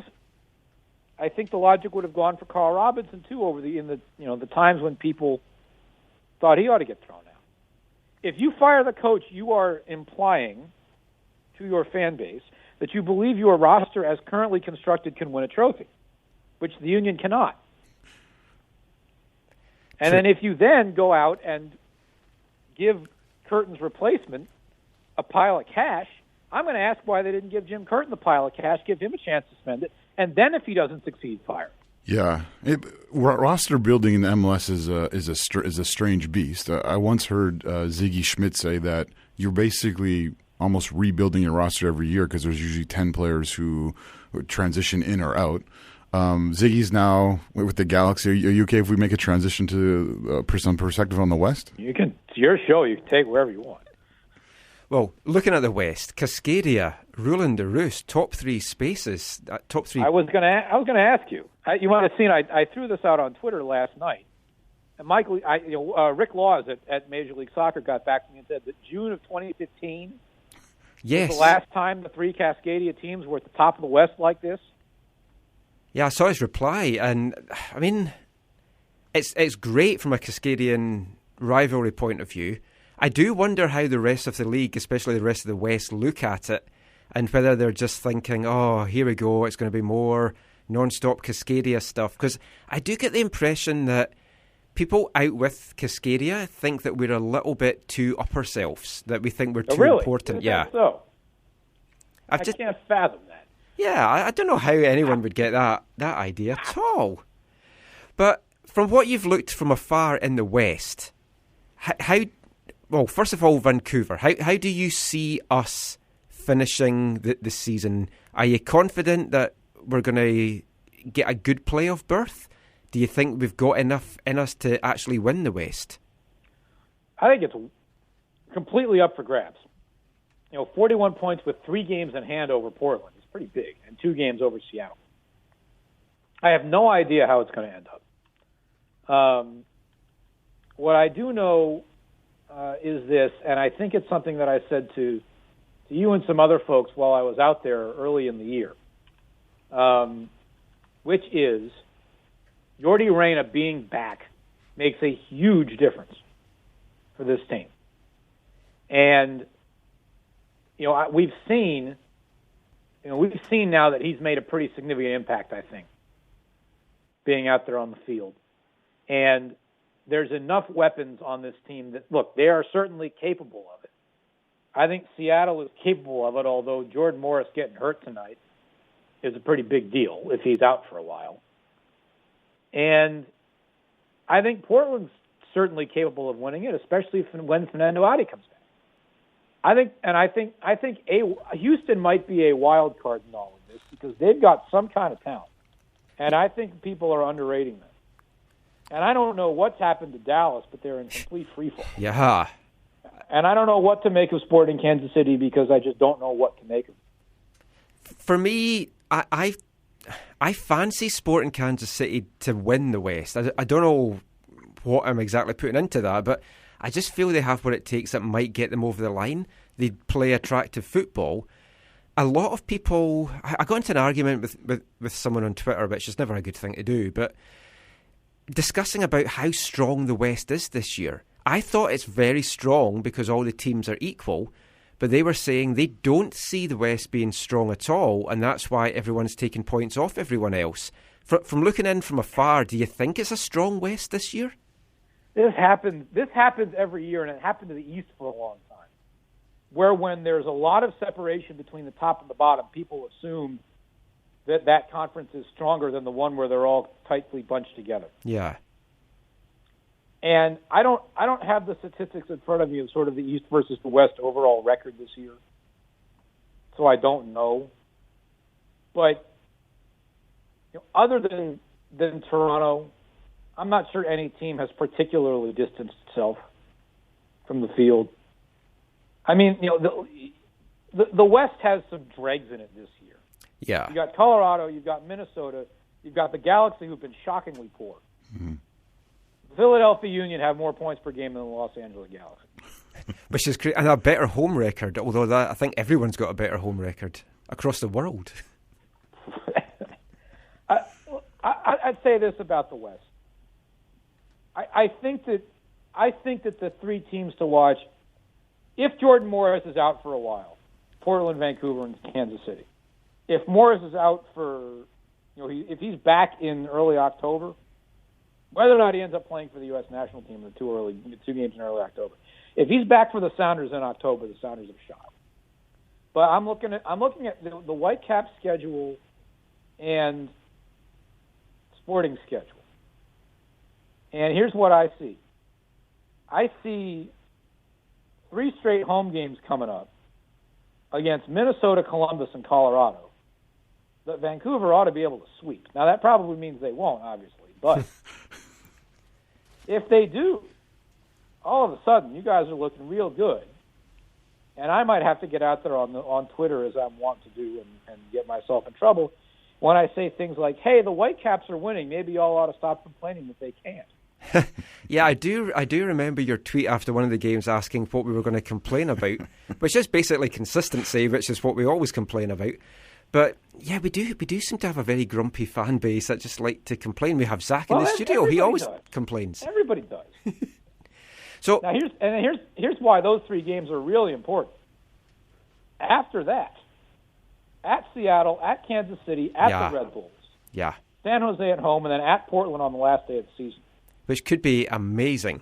I think the logic would have gone for Carl Robinson too, the times when people thought he ought to get thrown out. If you fire the coach, you are implying to your fan base that you believe your roster, as currently constructed, can win a trophy, which the Union cannot. And then if you then go out and give Curtin's replacement a pile of cash, I'm going to ask why they didn't give Jim Curtin the pile of cash, give him a chance to spend it, and then if he doesn't succeed, fire him. Yeah, roster building in the MLS is a strange beast. I once heard Ziggy Schmidt say that you're basically almost rebuilding your roster every year because there's usually 10 players who transition in or out. Ziggy's now with the Galaxy. Are you okay if we make a transition to some perspective on the West? You can. It's your show. You can take wherever you want. Well, looking at the West, Cascadia, Roland de Roos, top three spaces, top three. I was going to ask you. You might have seen. I threw this out on Twitter last night, and Michael, Rick Laws at Major League Soccer got back to me and said that June of 2015. Yes. Was the last time the three Cascadia teams were at the top of the West like this. Yeah, I saw his reply, and I mean, it's great from a Cascadian rivalry point of view. I do wonder how the rest of the league, especially the rest of the West, look at it, and whether they're just thinking, oh, here we go, it's going to be more non-stop Cascadia stuff. Because I do get the impression that people out with Cascadia think that we're a little bit too up ourselves, that we think we're too important. Yeah. So I just can't fathom that. Yeah, I don't know how anyone would get that idea at all. But from what you've looked from afar in the West, well, first of all, Vancouver, how do you see us finishing the season? Are you confident that we're going to get a good playoff berth? Do you think we've got enough in us to actually win the West? I think it's completely up for grabs. 41 points with 3 games in hand over Portland is pretty big, and 2 games over Seattle. I have no idea how it's going to end up. What I do know is this, and I think it's something that I said to you and some other folks while I was out there early in the year, which is Jordi Reyna being back makes a huge difference for this team. And we've seen now that he's made a pretty significant impact, I think, being out there on the field. And there's enough weapons on this team that, look, they are certainly capable of it. I think Seattle is capable of it, although Jordan Morris getting hurt tonight is a pretty big deal if he's out for a while. And I think Portland's certainly capable of winning it, especially when Fernando Adi comes back. I think Houston might be a wild card in all of this because they've got some kind of talent, and I think people are underrating them. And I don't know what's happened to Dallas, but they're in complete freefall. Yeah. And I don't know what to make of Sporting Kansas City because I just don't know what to make of it. For me, I fancy Sporting Kansas City to win the West. I don't know what I'm exactly putting into that, but I just feel they have what it takes that might get them over the line. They play attractive football. A lot of people... I got into an argument with someone on Twitter, which is never a good thing to do, but discussing about how strong the West is this year. I thought it's very strong because all the teams are equal, but they were saying they don't see the West being strong at all, and that's why everyone's taking points off everyone else. From looking in from afar, do you think it's a strong West this year? This happens every year, and it happened to the East for a long time, where when there's a lot of separation between the top and the bottom, people assume that conference is stronger than the one where they're all tightly bunched together. Yeah. And I don't have the statistics in front of me of sort of the East versus the West overall record this year, so I don't know. But other than Toronto, I'm not sure any team has particularly distanced itself from the field. I mean, the West has some dregs in it this year. Yeah. You got Colorado, you've got Minnesota, you've got the Galaxy, who've been shockingly poor. Mm-hmm. Philadelphia Union have more points per game than the Los Angeles Galaxy. Which is great, and a better home record, although I think everyone's got a better home record across the world. I'd say this about the West. I think that the three teams to watch, if Jordan Morris is out for a while, Portland, Vancouver, and Kansas City. If Morris is out for, if he's back in early October, whether or not he ends up playing for the U.S. national team in the two games in early October, if he's back for the Sounders in October, the Sounders have shot. But I'm looking at the Whitecaps schedule and Sporting schedule, and here's what I see. I see 3 straight home games coming up against Minnesota, Columbus, and Colorado that Vancouver ought to be able to sweep. Now, that probably means they won't, obviously, but if they do, all of a sudden, you guys are looking real good, and I might have to get out there on Twitter, as I'm wont to do, and get myself in trouble when I say things like, hey, the Whitecaps are winning, maybe y'all ought to stop complaining that they can't. Yeah, I do remember your tweet after one of the games asking what we were going to complain about, which is basically consistency, which is what we always complain about. But yeah, we do seem to have a very grumpy fan base that just like to complain. We have Zach in the studio; he always complains. Everybody does. So now here's why those 3 games are really important. After that, at Seattle, at Kansas City, at the Red Bulls, San Jose at home, and then at Portland on the last day of the season. Which could be amazing.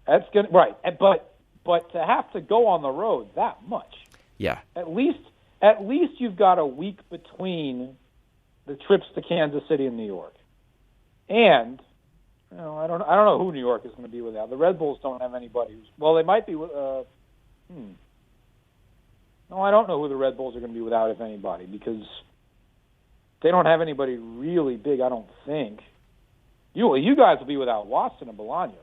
That's good, right? But to have to go on the road that much, at least you've got a week between the trips to Kansas City and New York, and I don't know who New York is going to be without. The Red Bulls don't have anybody. They might be. No, I don't know who the Red Bulls are going to be without, if anybody, because they don't have anybody really big. I don't think. You guys will be without Watson and Bolaños.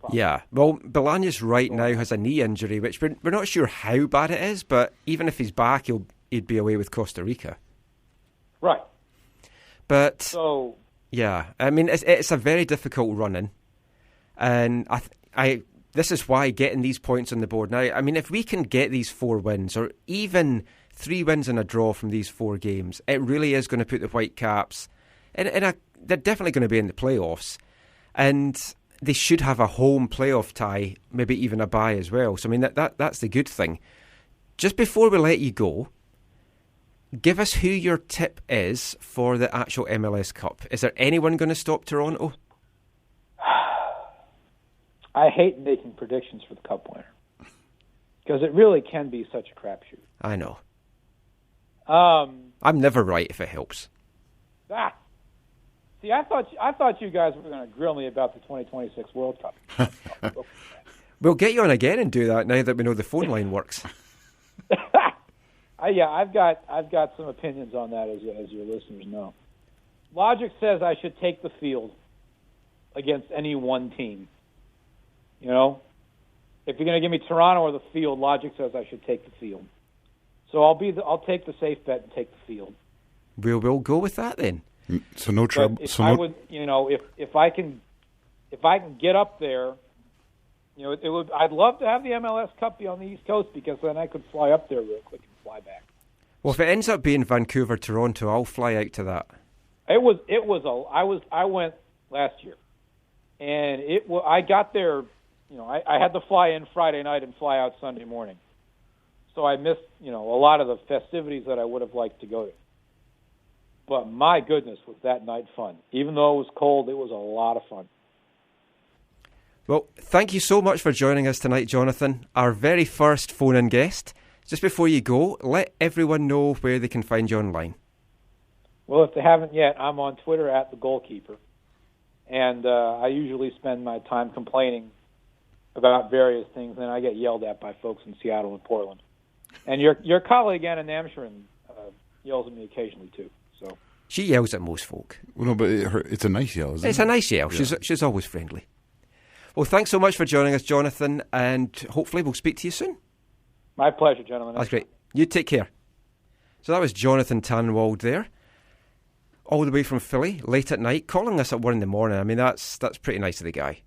Probably. Yeah, well, Bolaños right now has a knee injury, which we're not sure how bad it is, but even if he's back, he'd be away with Costa Rica. Right. But yeah, I mean, it's a very difficult run-in, and this is why getting these points on the board now. I mean, if we can get these 4 wins, or even 3 wins and a draw from these 4 games, it really is going to put the Whitecaps they're definitely going to be in the playoffs, and they should have a home playoff tie, maybe even a bye as well. So I mean that's the good thing. Just before we let you go, give us who your tip is for the actual MLS Cup. Is there anyone going to stop Toronto? I hate making predictions for the Cup winner because it really can be such a crapshoot. I know. I'm never right if it helps. See, I thought you guys were going to grill me about the 2026 World Cup. We'll get you on again and do that now that we know the phone line works. I've got some opinions on that, as your listeners know. Logic says I should take the field against any one team. If you're going to give me Toronto or the field, logic says I should take the field. So I'll take the safe bet and take the field. We'll go with that then. So no trouble. If I can get up there, it would. I'd love to have the MLS Cup be on the East Coast because then I could fly up there real quick and fly back. Well, if it ends up being Vancouver, Toronto, I'll fly out to that. I went last year, and I got there. I had to fly in Friday night and fly out Sunday morning, so I missed a lot of the festivities that I would have liked to go to. But my goodness, was that night fun. Even though it was cold, it was a lot of fun. Well, thank you so much for joining us tonight, Jonathan, our very first phone-in guest. Just before you go, let everyone know where they can find you online. Well, if they haven't yet, I'm on Twitter at The Goalkeeper. And I usually spend my time complaining about various things, and I get yelled at by folks in Seattle and Portland. And your colleague, Anna Namsharin, yells at me occasionally, too. So she yells at most folk. Well, no, but it's a nice yell, isn't it? It's a nice yell. Yeah. She's always friendly. Well, thanks so much for joining us, Jonathan, and hopefully we'll speak to you soon. My pleasure, gentlemen. That's great. You take care. So that was Jonathan Tannenwald there, all the way from Philly, late at night, calling us at 1 a.m. I mean, that's pretty nice of the guy.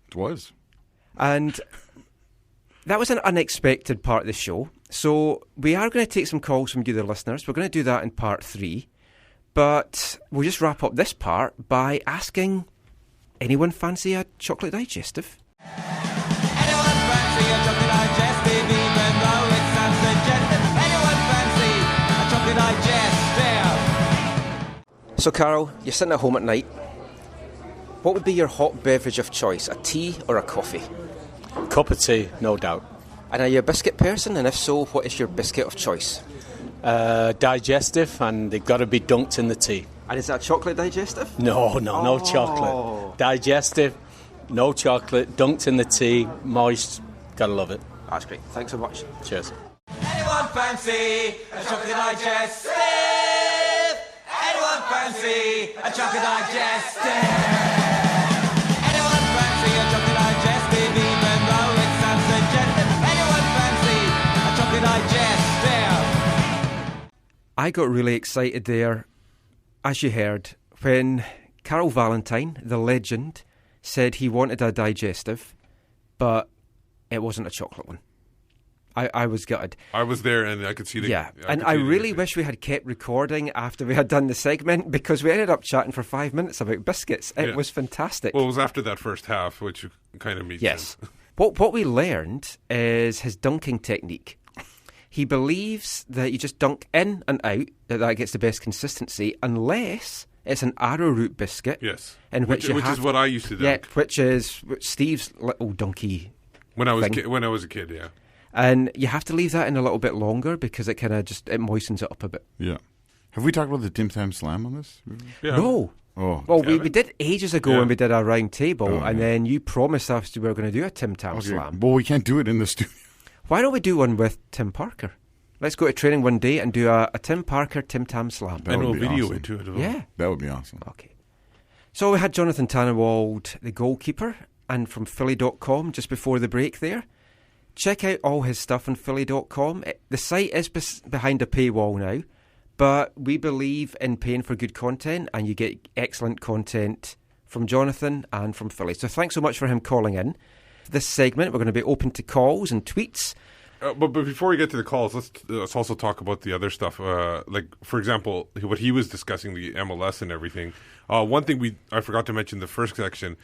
It was. And that was an unexpected part of the show. So we are going to take some calls from you, the listeners. We're going to do that in part 3. But we'll just wrap up this part by asking, anyone fancy a chocolate digestive? Anyone fancy a chocolate digestive, even though it sounds suggestive? Anyone fancy a chocolate digestive? So, Carl, you're sitting at home at night. What would be your hot beverage of choice, a tea or a coffee? Cup of tea, no doubt. And are you a biscuit person? And if so, what is your biscuit of choice? Digestive, and they've got to be dunked in the tea. And is that chocolate digestive? No chocolate. Digestive, no chocolate, dunked in the tea, moist. Gotta love it. That's great. Thanks so much. Cheers. Anyone fancy a chocolate digestive? Anyone fancy a chocolate digestive? Anyone fancy a chocolate digestive, even though it sounds suggestive? Anyone fancy a chocolate digestive? I got really excited there, as you heard, when Carl Valentine, the legend, said he wanted a digestive, but it wasn't a chocolate one. I was gutted. I was there and I could see the... Yeah, I really wish we had kept recording after we had done the segment, because we ended up chatting for 5 minutes about biscuits. It was fantastic. Well, it was after that first half, which kind of made sense. What we learned is his dunking technique. He believes that you just dunk in and out, that gets the best consistency, unless it's an arrowroot biscuit. Yes, which is what I used to dunk. Yeah, which is Steve's little donkey when I was thing. A kid, yeah. And you have to leave that in a little bit longer because it kind of it moistens it up a bit. Yeah. Have we talked about the Tim Tam Slam on this? Yeah. No. Oh. Well, we did ages ago when we did our round table, and yeah. then you promised us we were going to do a Tim Tam Slam. Well, we can't do it in the studio. Why don't we do one with Tim Parker? Let's go to training one day and do a Tim Parker Tim Tam Slam. And we'll video it to it. Yeah. That would be awesome. Okay. So we had Jonathan Tannenwald, the goalkeeper, and from Philly.com just before the break there. Check out all his stuff on Philly.com. The site is behind a paywall now, but we believe in paying for good content, and you get excellent content from Jonathan and from Philly. So thanks so much for him calling in. This segment, we're going to be open to calls and tweets. But before we get to the calls, let's also talk about the other stuff. Like, for example, what he was discussing, the MLS and everything. One thing I forgot to mention in the first section,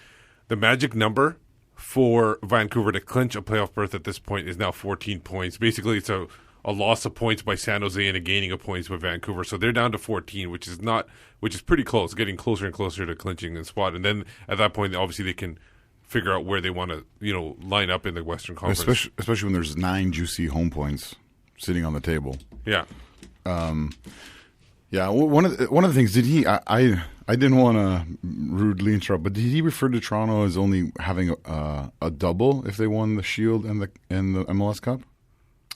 the magic number for Vancouver to clinch a playoff berth at this point is now 14 points. Basically, it's a loss of points by San Jose and a gaining of points by Vancouver. So they're down to 14, which is pretty close, getting closer and closer to clinching the spot. And then at that point, obviously, they can figure out where they want to, line up in the Western Conference. Especially when there's 9 juicy home points sitting on the table. Yeah. Yeah. One of the things, did he? I didn't want to rudely interrupt, but did he refer to Toronto as only having a double if they won the Shield and the MLS Cup?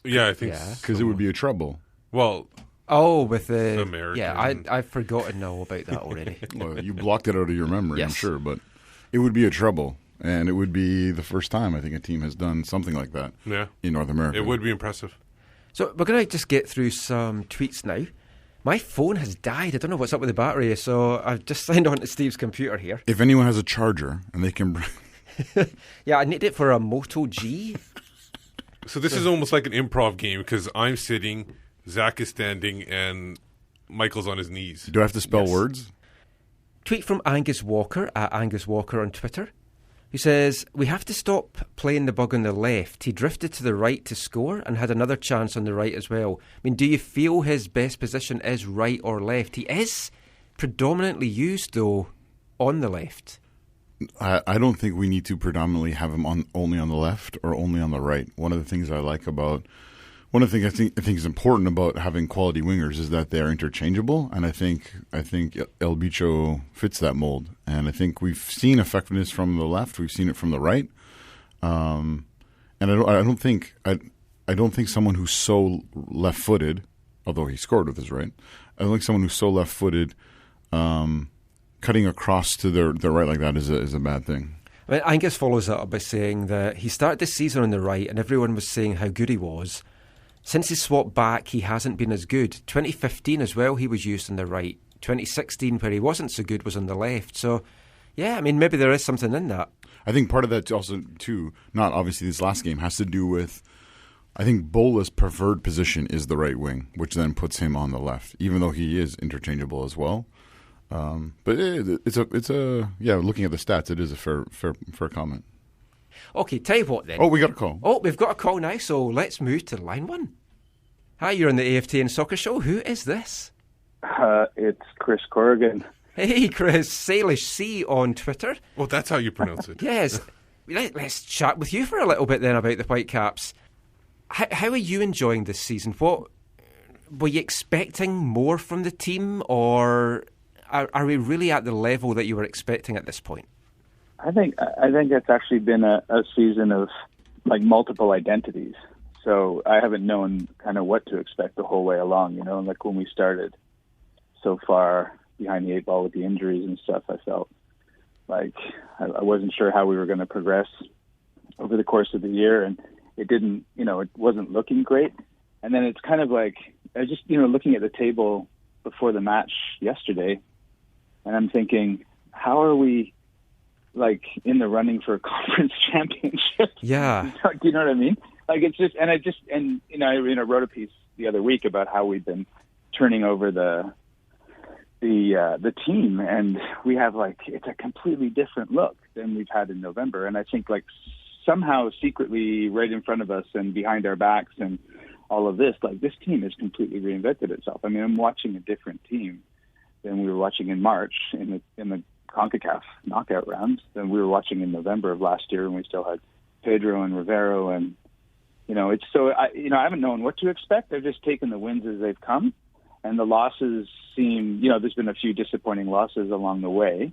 Yeah, I think because it would be a treble. Well. With the American. Yeah, I've forgotten all about that already. Well, you blocked it out of your memory, yes. I'm sure, but it would be a treble. And it would be the first time I think a team has done something like that in North America. It would be impressive. So we're going to just get through some tweets now. My phone has died. I don't know what's up with the battery, so I've just signed on to Steve's computer here. If anyone has a charger and they can... Yeah, I need it for a Moto G. So this is almost like an improv game because I'm sitting, Zach is standing, and Michael's on his knees. Do I have to spell words? Tweet from Angus Walker, at Angus Walker on Twitter. He says, we have to stop playing the bug on the left. He drifted to the right to score and had another chance on the right as well. I mean, do you feel his best position is right or left? He is predominantly used, though, on the left. I don't think we need to predominantly have him only on the left or only on the right. One of the things I think is important about having quality wingers is that they are interchangeable, and I think El Bicho fits that mold. And I think we've seen effectiveness from the left, we've seen it from the right, and I don't think someone who's so left-footed, although he scored with his right, I don't think someone who's so left-footed cutting across to their right like that is a bad thing. I mean, Angus follows that up by saying that he started the season on the right, and everyone was saying how good he was. Since he swapped back, he hasn't been as good. 2015 as well, he was used on the right. 2016, where he wasn't so good, was on the left. So, yeah, I mean, maybe there is something in that. I think part of that also, too, not obviously this last game, has to do with, I think Bola's preferred position is the right wing, which then puts him on the left, even though he is interchangeable as well. But it's a looking at the stats, it is a fair comment. Okay, tell you what then. Oh, we got a call. Oh, we've got a call now, so let's move to line one. Hi, you're on the AFTN Soccer Show. Who is this? It's Chris Corrigan. Hey, Chris. Salish C on Twitter. Well, that's how you pronounce it. Yes. Let's chat with you for a little bit then about the Whitecaps. How are you enjoying this season? What were you expecting more from the team, or are we really at the level that you were expecting at this point? I think it's actually been a season of like multiple identities. So I haven't known kind of what to expect the whole way along. You know, like when we started so far behind the eight ball with the injuries and stuff, I felt like I wasn't sure how we were going to progress over the course of the year, and it didn't. You know, it wasn't looking great. And then it's kind of like I just looking at the table before the match yesterday, and I'm thinking, how are we like in the running for a conference championship? Yeah. Do you know what I mean? Like it's just, and I wrote a piece the other week about how we've been turning over the team, and we have like, it's a completely different look than we've had in November. And I think like somehow secretly right in front of us and behind our backs and all of this, like this team has completely reinvented itself. I mean, I'm watching a different team than we were watching in March in the CONCACAF knockout rounds than we were watching in November of last year when we still had Pedro and Rivero, and it's so I haven't known what to expect. I've just taken the wins as they've come, and the losses seem there's been a few disappointing losses along the way,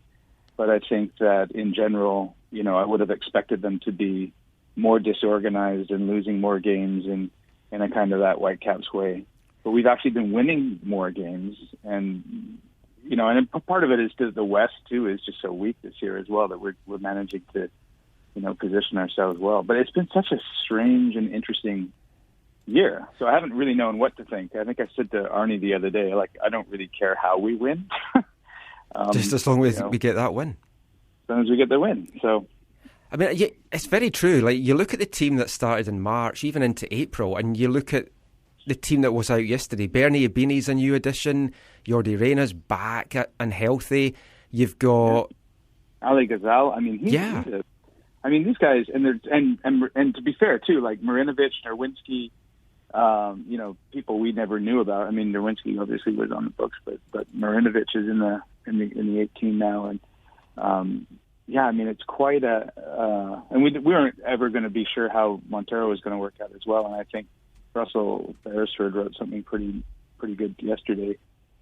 but I think that in general I would have expected them to be more disorganized and losing more games in a kind of that Whitecaps way. But we've actually been winning more games, and and part of it is that the West too is just so weak this year as well that we're managing to, position ourselves well. But it's been such a strange and interesting year, so I haven't really known what to think. I think I said to Arnie the other day, like I don't really care how we win, just as long as we get that win. As long as we get the win. So, I mean, it's very true. Like you look at the team that started in March, even into April, and you look at the team that was out yesterday. Bernie Abini's a new addition. Jordi Reyna's back and healthy. You've got Ali Ghazal. I mean, these guys, and to be fair too, like Marinovic, Nerwinski, people we never knew about. I mean, Nerwinski obviously was on the books, but Marinovic is in the 18 now, and I mean, it's quite and we weren't ever going to be sure how Montero was going to work out as well, and I think Russell Beresford wrote something pretty good yesterday.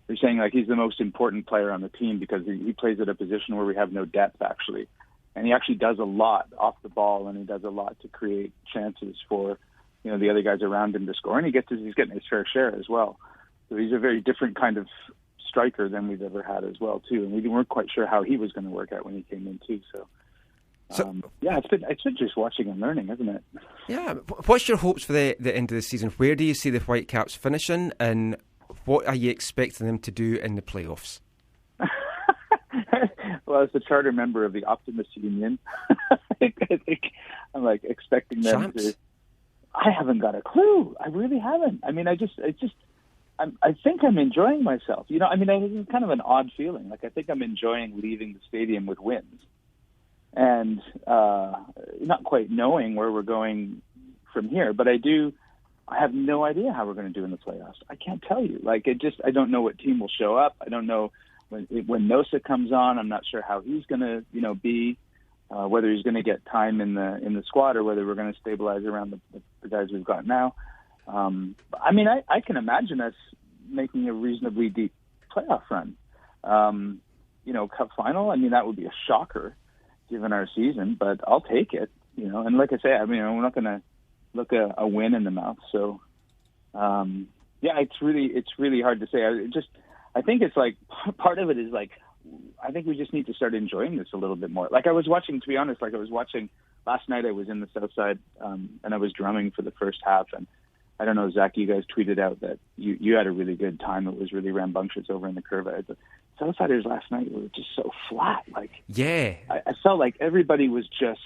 They're saying like he's the most important player on the team because he plays at a position where we have no depth actually, and he actually does a lot off the ball, and he does a lot to create chances for the other guys around him to score, and he's getting his fair share as well. So he's a very different kind of striker than we've ever had as well too, and we weren't quite sure how he was going to work out when he came in too. So it's been just watching and learning, isn't it? Yeah. What's your hopes for the end of the season? Where do you see the Whitecaps finishing, and what are you expecting them to do in the playoffs? Well, as a charter member of the Optimist Union, I think I'm like expecting them to. I haven't got a clue. I really haven't. I mean, I think I'm enjoying myself. I mean, it's kind of an odd feeling. Like I think I'm enjoying leaving the stadium with wins. and not quite knowing where we're going from here. But I have no idea how we're going to do in the playoffs. I can't tell you. I don't know what team will show up. I don't know when Nosa comes on. I'm not sure how he's going to, be. Whether he's going to get time in the squad or whether we're going to stabilize around the guys we've got now. I can imagine us making a reasonably deep playoff run. Cup final, that would be a shocker given our season, but I'll take it, And like I say, we're not going to look a win in the mouth. So, it's really hard to say. I think it's part of it is I think we just need to start enjoying this a little bit more. I was watching last night. I was in the South Side, and I was drumming for the first half. And I don't know, Zach, you guys tweeted out that you had a really good time. It was really rambunctious over in the curve. The Southsiders last night were just so flat. I felt like everybody was just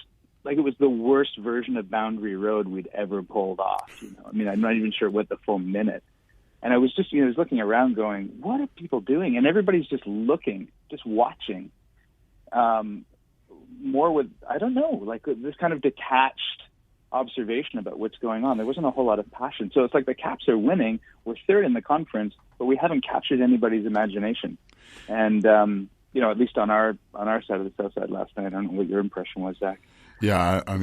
it was the worst version of Boundary Road we'd ever pulled off. I'm not even sure what the full minute. And I was just, I was looking around going, what are people doing? And everybody's just looking, just watching. More with, I don't know, this kind of detached observation about what's going on. There wasn't a whole lot of passion. So it's the Caps are winning. We're third in the conference, but we haven't captured anybody's imagination. And, at least on our side of the South Side last night, I don't know what your impression was, Zach. Yeah, I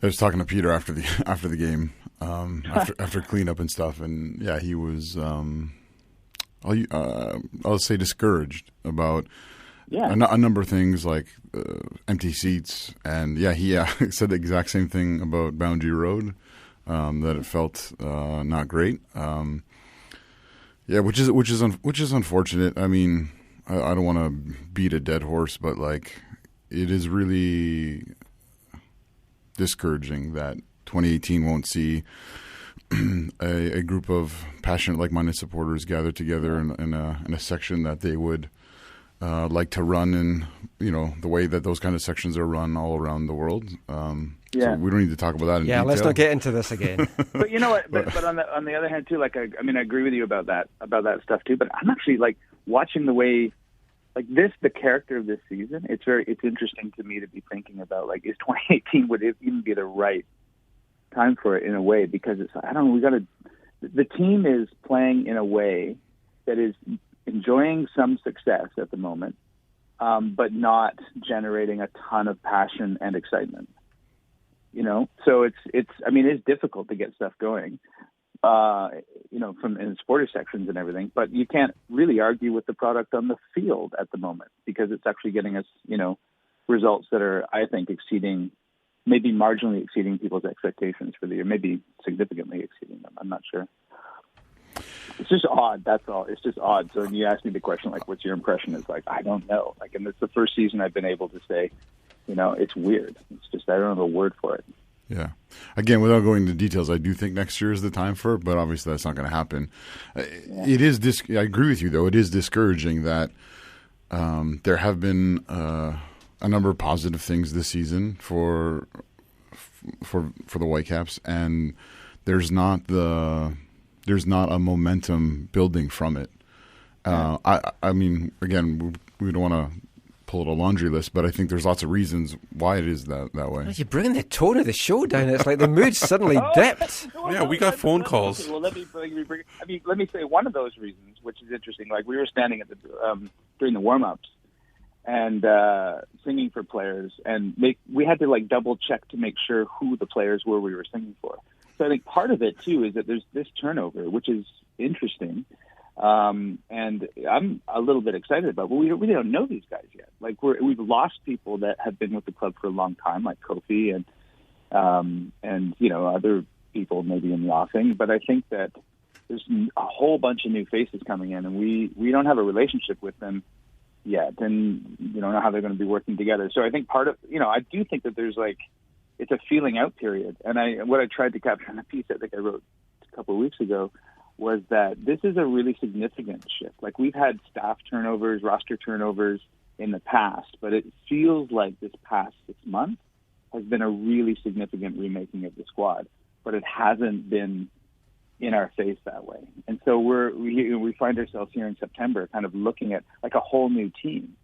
was talking to Peter after the game, after cleanup and stuff, and yeah, he was, I'll say discouraged about a number of things like empty seats, and he said the exact same thing about Boundary Road, that it felt not great. Which is unfortunate. I don't want to beat a dead horse, but it is really discouraging that 2018 won't see a group of passionate, like-minded supporters gather together in a section that they would like to run in, the way that those kind of sections are run all around the world. So we don't need to talk about that in detail. Let's not get into this again. But you know what? But on the other hand, too, I agree with you about that stuff too. But I'm actually watching the way. The character of this season, it's interesting to me to be thinking about, is 2018, would it even be the right time for it in a way? Because the team is playing in a way that is enjoying some success at the moment, but not generating a ton of passion and excitement. So it's difficult to get stuff going. From in the supporter sections and everything, but you can't really argue with the product on the field at the moment because it's actually getting us, results that are, I think, maybe marginally exceeding people's expectations for the year, maybe significantly exceeding them. I'm not sure. It's just odd. That's all. It's just odd. So when you ask me the question, what's your impression? It's I don't know. And it's the first season I've been able to say, it's weird. It's just, I don't have a word for it. Yeah. Again, without going into details, I do think next year is the time for it, but obviously that's not going to happen. It is I agree with you, though. It is discouraging that there have been a number of positive things this season for the Whitecaps, and there's not a momentum building from it. Again, we don't want to pull out a laundry list, but I think there's lots of reasons why it is that way. You're bringing the tone of the show down. It's the mood suddenly dipped. Yeah, we got phone calls. Well, let me say one of those reasons, which is interesting. We were standing at during the warm-ups and singing for players, and we had to double check to make sure who the players were we were singing for. So I think part of it too is that there's this turnover, which is interesting. And I'm a little bit excited about, but we don't know these guys yet. We've lost people that have been with the club for a long time, like Kofi and other people maybe in the offing. But I think that there's a whole bunch of new faces coming in, and we don't have a relationship with them yet, and you don't know how they're going to be working together. So I think part of, I do think that there's it's a feeling out period. And what I tried to capture in a piece I think I wrote a couple of weeks ago was that this is a really significant shift. We've had staff turnovers, roster turnovers in the past, but it feels like this past 6 months has been a really significant remaking of the squad, but it hasn't been in our face that way. And so we find ourselves here in September kind of looking at a whole new team.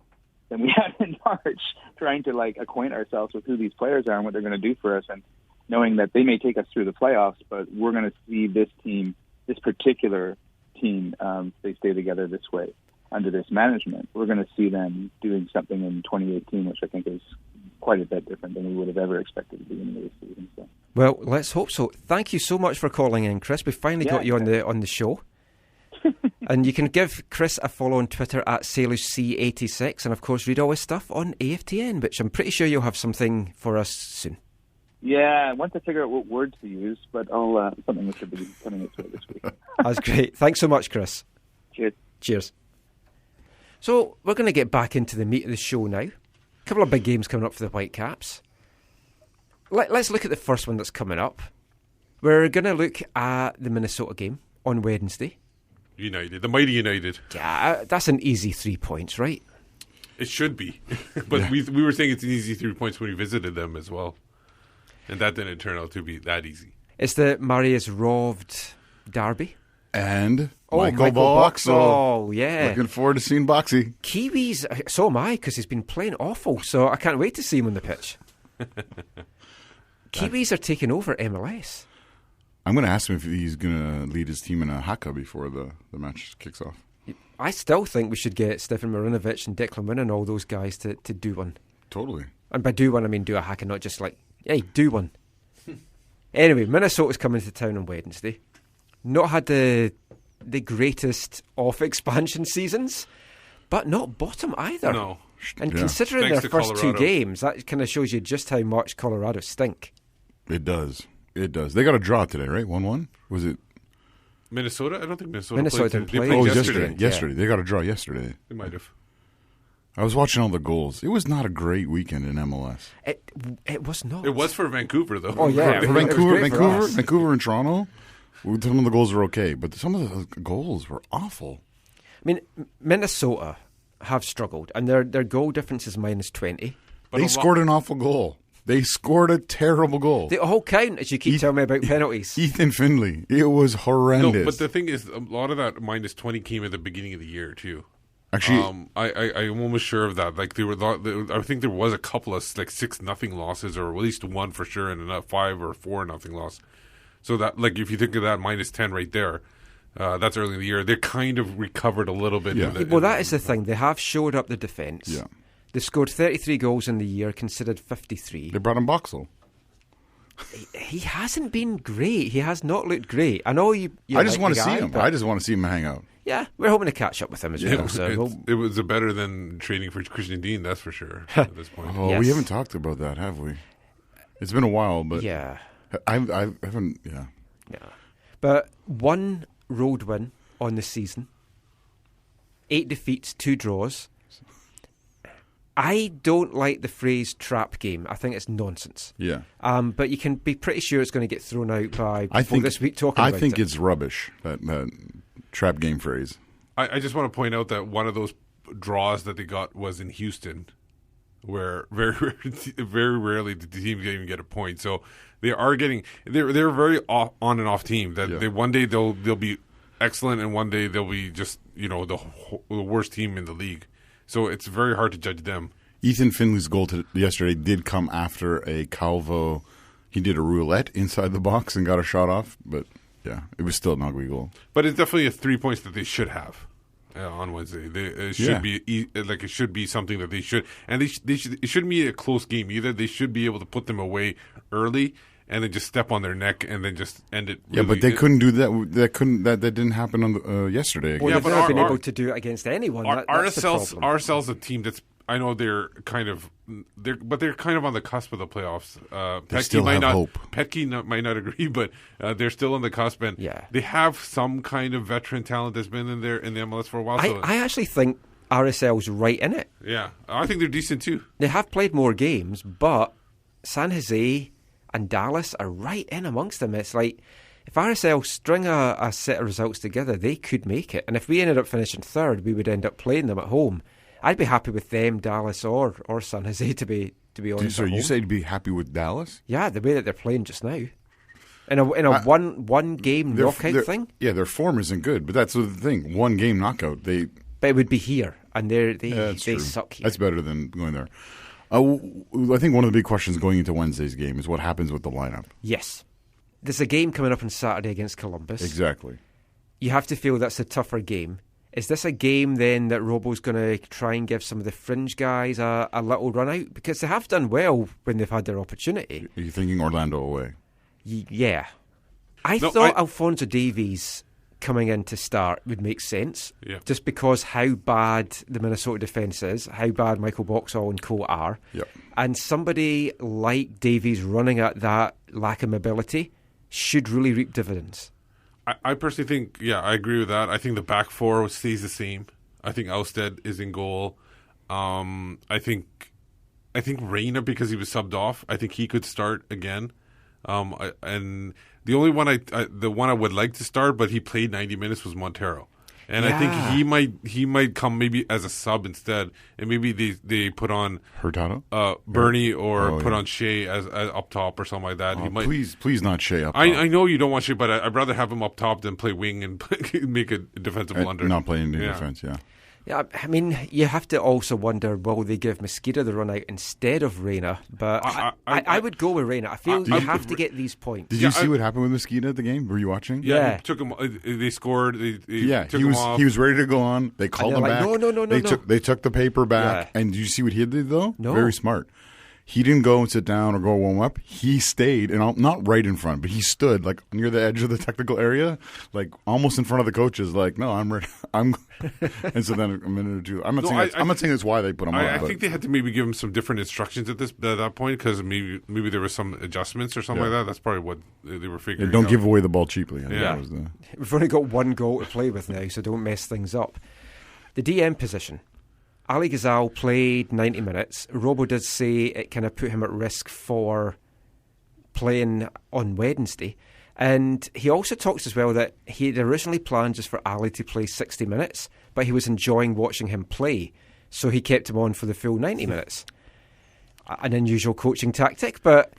than we had in March, trying to like acquaint ourselves with who these players are and what they're going to do for us, and knowing that they may take us through the playoffs, but we're going to see this team, this particular team, they stay together this way under this management. We're going to see them doing something in 2018, which I think is quite a bit different than we would have ever expected at the beginning of the season. So. Well, let's hope so. Thank you so much for calling in, Chris. We finally got you on the show. And you can give Chris a follow on Twitter at SailorC86, and of course read all his stuff on AFTN, which I'm pretty sure you'll have something for us soon. Yeah, I want to figure out what words to use, but I'll something that should be coming into it this week. That's great. Thanks so much, Chris. Cheers. So we're going to get back into the meat of the show now. A couple of big games coming up for the Whitecaps. Let's look at the first one that's coming up. We're going to look at the Minnesota game on Wednesday. United, the mighty United. Yeah, that's an easy 3 points, right? It should be. But we were saying it's an easy 3 points when we visited them as well. And that didn't turn out to be that easy. It's the Marius Rovd derby. And Michael Boxall. Oh, yeah. Looking forward to seeing Boxy. Kiwis, so am I, because he's been playing awful, so I can't wait to see him on the pitch. Kiwis are taking over MLS. I'm going to ask him if he's going to lead his team in a haka before the match kicks off. I still think we should get Stefan Marinovic and Declan Wynn and all those guys to do one. Totally. And by do one, I mean do a haka, not just like, hey, do one. Anyway, Minnesota's coming to town on Wednesday. Not had the greatest off-expansion seasons, but not bottom either. No. And considering Thanks their to first Colorado. 2 games, that kind of shows you just how much Colorado stink. It does. It does. They got a draw today, right? 1-1? Was it? Minnesota? I don't think Minnesota didn't play. They played yesterday. yesterday. They got a draw yesterday. They might have. I was watching all the goals. It was not a great weekend in MLS. It was not. It was for Vancouver, though. Oh, yeah. For Vancouver and Toronto, some of the goals were okay, but some of the goals were awful. I mean, Minnesota have struggled, and their goal difference is -20. But they scored an awful goal. They scored a terrible goal. They all count, as you keep telling me about penalties. Ethan Finley. It was horrendous. No, but the thing is, a lot of that -20 came at the beginning of the year, too. Actually, I'm almost sure of that. Like I think there was a couple of like 6-0 losses, or at least one for sure, and a 5 or 4-0 loss. So that, like, if you think of that -10 right there, that's early in the year. They kind of recovered a little bit. Yeah. Well, that is the thing. They have shored up the defence. Yeah. They've scored 33 goals in the year, considered 53. They brought in Boxall. He hasn't been great. He has not looked great. I know you I just like want the to see guy, him. but I just want to see him hang out. yeah, we're hoping to catch up with him as well. Yeah, So it was better than trading for Christian Dean, that's for sure, at this point. Oh, Yes. we haven't talked about that, have we? It's been a while, but yeah. I haven't. Yeah. But 1 road win on the season, 8 defeats, 2 draws. I don't like the phrase trap game. I think it's nonsense. Yeah. But you can be pretty sure it's going to get thrown out by people I think this week talking about it. I think it's rubbish, that trap game phrase. I just want to point out that one of those draws that they got was in Houston, where very rarely did the team even get a point. So they're a very on and off team. That they one day they'll be excellent, and one day they'll be just the worst team in the league. So it's very hard to judge them. Ethan Finley's goal yesterday did come after a Calvo. He did a roulette inside the box and got a shot off, but yeah, it was still an ugly goal. But it's definitely 3 points that they should have on Wednesday. It should be like it should be something that they should, and it shouldn't be a close game either. They should be able to put them away early and then just step on their neck and then just end it. Yeah, but they couldn't do that. That didn't happen on yesterday. Well, again. they've never been able to do it against anyone. RSL's a team that's. I know they're kind of on the cusp of the playoffs. Still have hope. Petke might not agree, but they're still on the cusp, and they have some kind of veteran talent that's been in the MLS for a while. I actually think RSL's right in it. Yeah, I think they're decent too. They have played more games, but San Jose and Dallas are right in amongst them. It's like, if RSL string a set of results together, they could make it. And if we ended up finishing third, we would end up playing them at home. I'd be happy with them, Dallas or San Jose, to be honest. So you say you'd be happy with Dallas? Yeah, the way that they're playing just now. In a one game knockout thing? Yeah, their form isn't good, but that's the thing. 1 game knockout. But it would be here. and they true. suck here. That's better than going there. I think one of the big questions going into Wednesday's game is what happens with the lineup. Yes. There's a game coming up on Saturday against Columbus. Exactly. You have to feel that's a tougher game. Is this a game then that Robo's going to try and give some of the fringe guys a little run out? Because they have done well when they've had their opportunity. Are you thinking Orlando away? Yeah. I thought Alphonso Davies coming in to start would make sense. Yeah. Just because how bad the Minnesota defence is, how bad Michael Boxall and co are. Yep. And somebody like Davies running at that lack of mobility should really reap dividends. I personally think, I agree with that. I think the back four stays the same. I think Ousted is in goal. I think Reyna, because he was subbed off, I think he could start again. And the only one the one I would like to start, but he played 90 minutes, was Montero. And I think he might come maybe as a sub instead, and maybe they put on Hurtado, Bernie, or put on Shea as up top or something like that. He might, please not Shea up top. I know you don't want Shea, but I'd rather have him up top than play wing and make a defensive blunder. Not playing the defense, Yeah, I mean, you have to also wonder, will they give Mosquera the run out instead of Reyna? But I would go with Reyna. I feel you have to get these points. Did you see what happened with Mosquera at the game? Were you watching? Yeah. Took him. They scored. Took him off. He was ready to go on. They called him back. No. They took the paper back. Yeah. And did you see what he did, though? No. Very smart. He didn't go and sit down or go warm up. He stayed, and not right in front, but he stood like near the edge of the technical area, like almost in front of the coaches. Like, no, I'm ready. And so then a minute or two. I'm not saying that's why they put him on. I think they had to maybe give him some different instructions at that point, because maybe there was some adjustments or something like that. That's probably what they were figuring. Don't give away the ball cheaply. We've only got one goal to play with now, so don't mess things up. The DM position. Ali Ghazal played 90 minutes. Robo did say it kind of put him at risk for playing on Wednesday. And he also talks as well that he had originally planned just for Ali to play 60 minutes, but he was enjoying watching him play, so he kept him on for the full 90 minutes. An unusual coaching tactic, but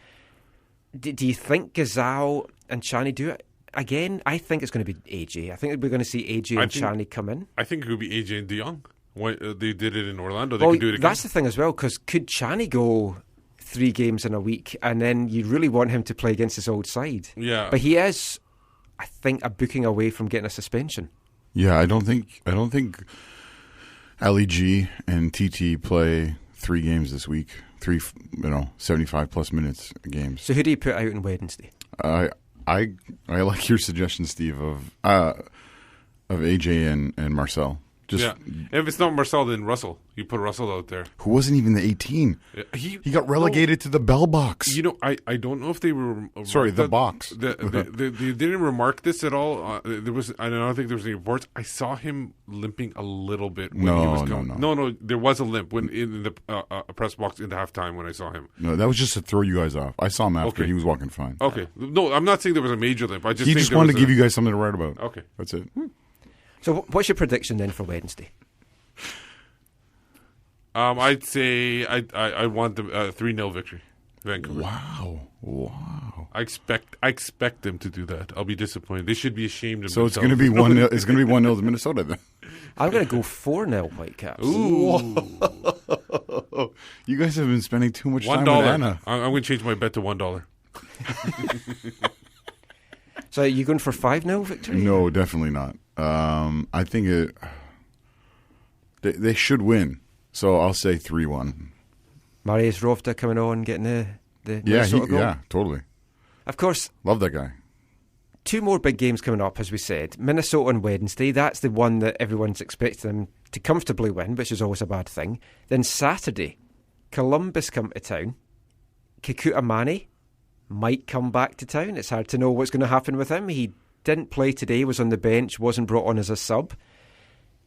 do you think Ghazal and Tchani do it again? I think it's going to be AJ. I think we're going to see AJ and Tchani come in. I think it could be AJ and De Jong. They did it in Orlando. They could do it again. That's the thing as well, because could Tchani go 3 games in a week, and then you really want him to play against his old side? Yeah. But he is, I think, a booking away from getting a suspension. Yeah, I don't think LEG and TT play 3 games this week. 3, 75-plus minutes games. So who do you put out on Wednesday? I like your suggestion, Steve, of AJ and Marcel. If it's not Marcel, then Russell. You put Russell out there, who wasn't even the 18. He got relegated to the bell box. I don't know if they were the box. They didn't remark this at all. I don't think there was any reports. I saw him limping a little bit when he was coming. No, there was a limp when in the press box in the halftime when I saw him. No, that was just to throw you guys off. I saw him after. He was walking fine. Okay, no, I'm not saying there was a major limp. He just wanted to give you guys something to write about. Okay, that's it. So what's your prediction then for Wednesday? I'd say I want the 3-0 victory, Vancouver. Wow! I expect them to do that. I'll be disappointed. They should be ashamed of themselves. So it's going to be 1-0. It's going to be 1-0 to Minnesota then. I'm going to go 4-0 Whitecaps. Ooh! You guys have been spending too much time with Anna. I'm going to change my bet to $1. So are you going for 5-0 victory? No, definitely not. I think they should win. So I'll say 3-1. Marius Rovda coming on, getting the Minnesota goal. Yeah, totally. Of course. Love that guy. 2 more big games coming up, as we said. Minnesota on Wednesday. That's the one that everyone's expecting them to comfortably win, which is always a bad thing. Then Saturday, Columbus come to town. Kekuta Mane might come back to town. It's hard to know what's going to happen with him. He didn't play today, was on the bench, wasn't brought on as a sub.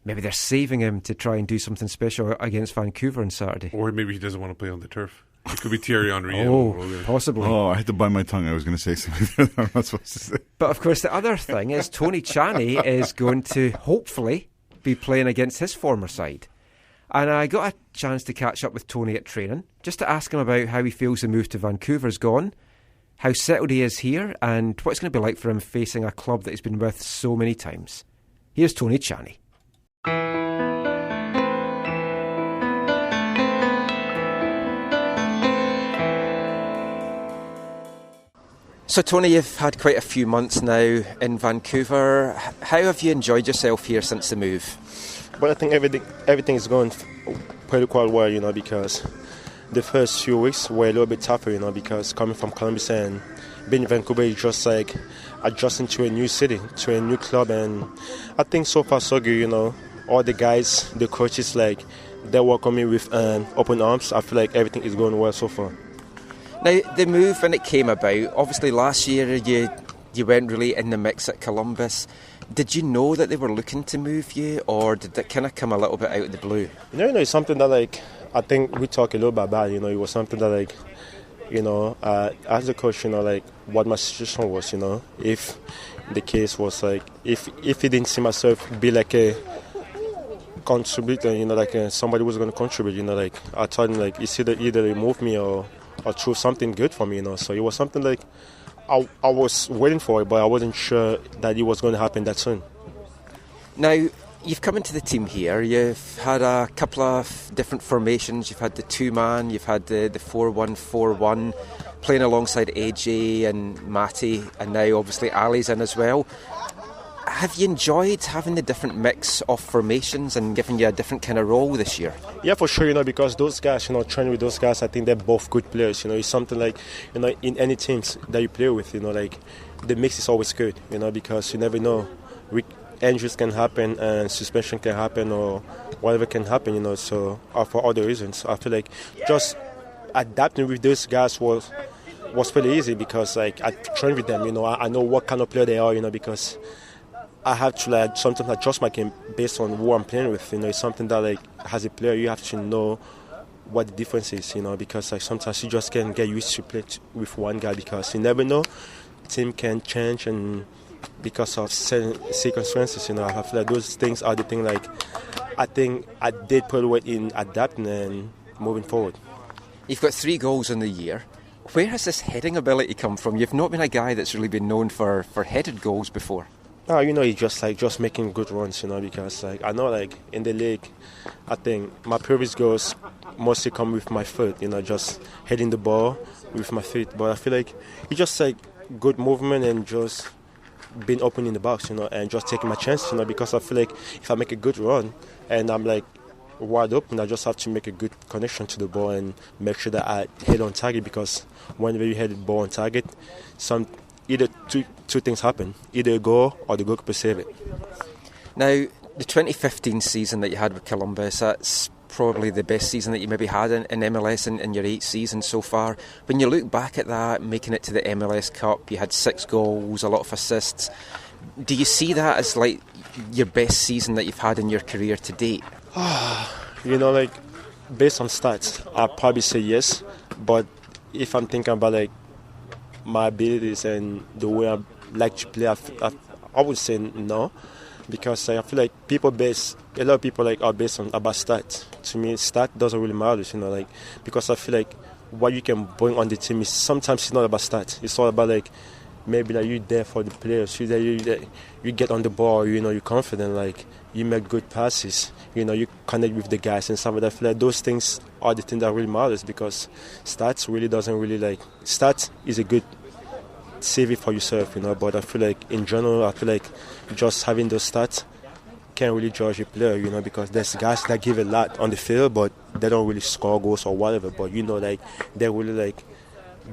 Maybe they're saving him to try and do something special against Vancouver on Saturday. Or maybe he doesn't want to play on the turf. It could be Thierry Henry. Possibly. Oh, I had to bite my tongue. I was going to say something I'm not supposed to say. But of course, the other thing is Tony Tchani is going to hopefully be playing against his former side. And I got a chance to catch up with Tony at training, just to ask him about how he feels the move to Vancouver's gone, how settled he is here, and what it's going to be like for him facing a club that he's been with so many times. Here's Tony Tchani. So, Tony, you've had quite a few months now in Vancouver. How have you enjoyed yourself here since the move? But I think everything is going pretty quite well, you know, because the first few weeks were a little bit tougher, you know, because coming from Columbus and being in Vancouver is just like adjusting to a new city, to a new club. And I think so far so good, you know. All the guys, the coaches, like, they welcome me with open arms. I feel like everything is going well so far. Now, the move, when it came about, obviously last year you weren't really in the mix at Columbus. Did you know that they were looking to move you, or did that kind of come a little bit out of the blue? No, it's something that, like, I think we talked a little bit about, you know. It was something that, like, you know, as a coach, you know, like, what my situation was, you know. If the case was, like, if it didn't see myself be like a contributor, you know, like somebody was going to contribute, you know, like, I told him, like, it's either remove me or choose something good for me, you know. So it was something like I was waiting for it, but I wasn't sure that it was going to happen that soon. Now, you've come into the team here. You've had a couple of different formations. You've had the two-man, you've had the 4-1-4-1, playing alongside AJ and Matty, and now obviously Ali's in as well. Have you enjoyed having the different mix of formations and giving you a different kind of role this year? Yeah, for sure, you know, because those guys, you know, training with those guys, I think they're both good players, you know. It's something like, you know, in any teams that you play with, you know, like, the mix is always good, you know, because you never know. Injuries can happen and suspension can happen or whatever can happen, you know, so for other reasons. I feel like just adapting with those guys was pretty easy because, like, I train with them, you know, I know what kind of player they are, you know, because I have to, like, sometimes adjust my game based on who I'm playing with. You know, it's something that, like, as a player, you have to know what the difference is, you know, because, like, sometimes you just can't get used to play with one guy because you never know. Team can change and because of circumstances, you know, I feel like those things are the thing, like, I think I did pretty well in adapting and moving forward. You've got 3 goals in the year. Where has this heading ability come from? You've not been a guy that's really been known for headed goals before. No, you know, it's just making good runs, you know, because, like, I know, like, in the league, I think my previous goals mostly come with my foot, you know, just hitting the ball with my feet. But I feel like it's just, like, good movement and just being open in the box, you know, and just taking my chances, you know, because I feel like if I make a good run and I'm, like, wide open, I just have to make a good connection to the ball and make sure that I hit on target because whenever you hit the ball on target, either two things happen, either a goal or the goalkeeper save it. Now, the 2015 season that you had with Columbus, that's probably the best season that you maybe had in MLS in your 8 seasons so far. When you look back at that, making it to the MLS Cup, you had 6 goals, a lot of assists. Do you see that as, like, your best season that you've had in your career to date? You know, like, based on stats, I'd probably say yes. But if I'm thinking about, like, my abilities and the way I like to play, I would say no, because I feel like a lot of people, like, are based on about stats. To me, stat doesn't really matter, you know, like, because I feel like what you can bring on the team is sometimes it's not about stats. It's all about, like, maybe like you're there for the players. You get on the ball, you know, you're confident, like, you make good passes, you know, you connect with the guys and stuff like that. I feel like those things are the thing that really matters because stats really doesn't really, like, stats is a good save it for yourself, you know, but I feel like in general, I feel like just having those stats can't really judge a player, you know, because there's guys that give a lot on the field, but they don't really score goals or whatever, but, you know, like, they're really, like,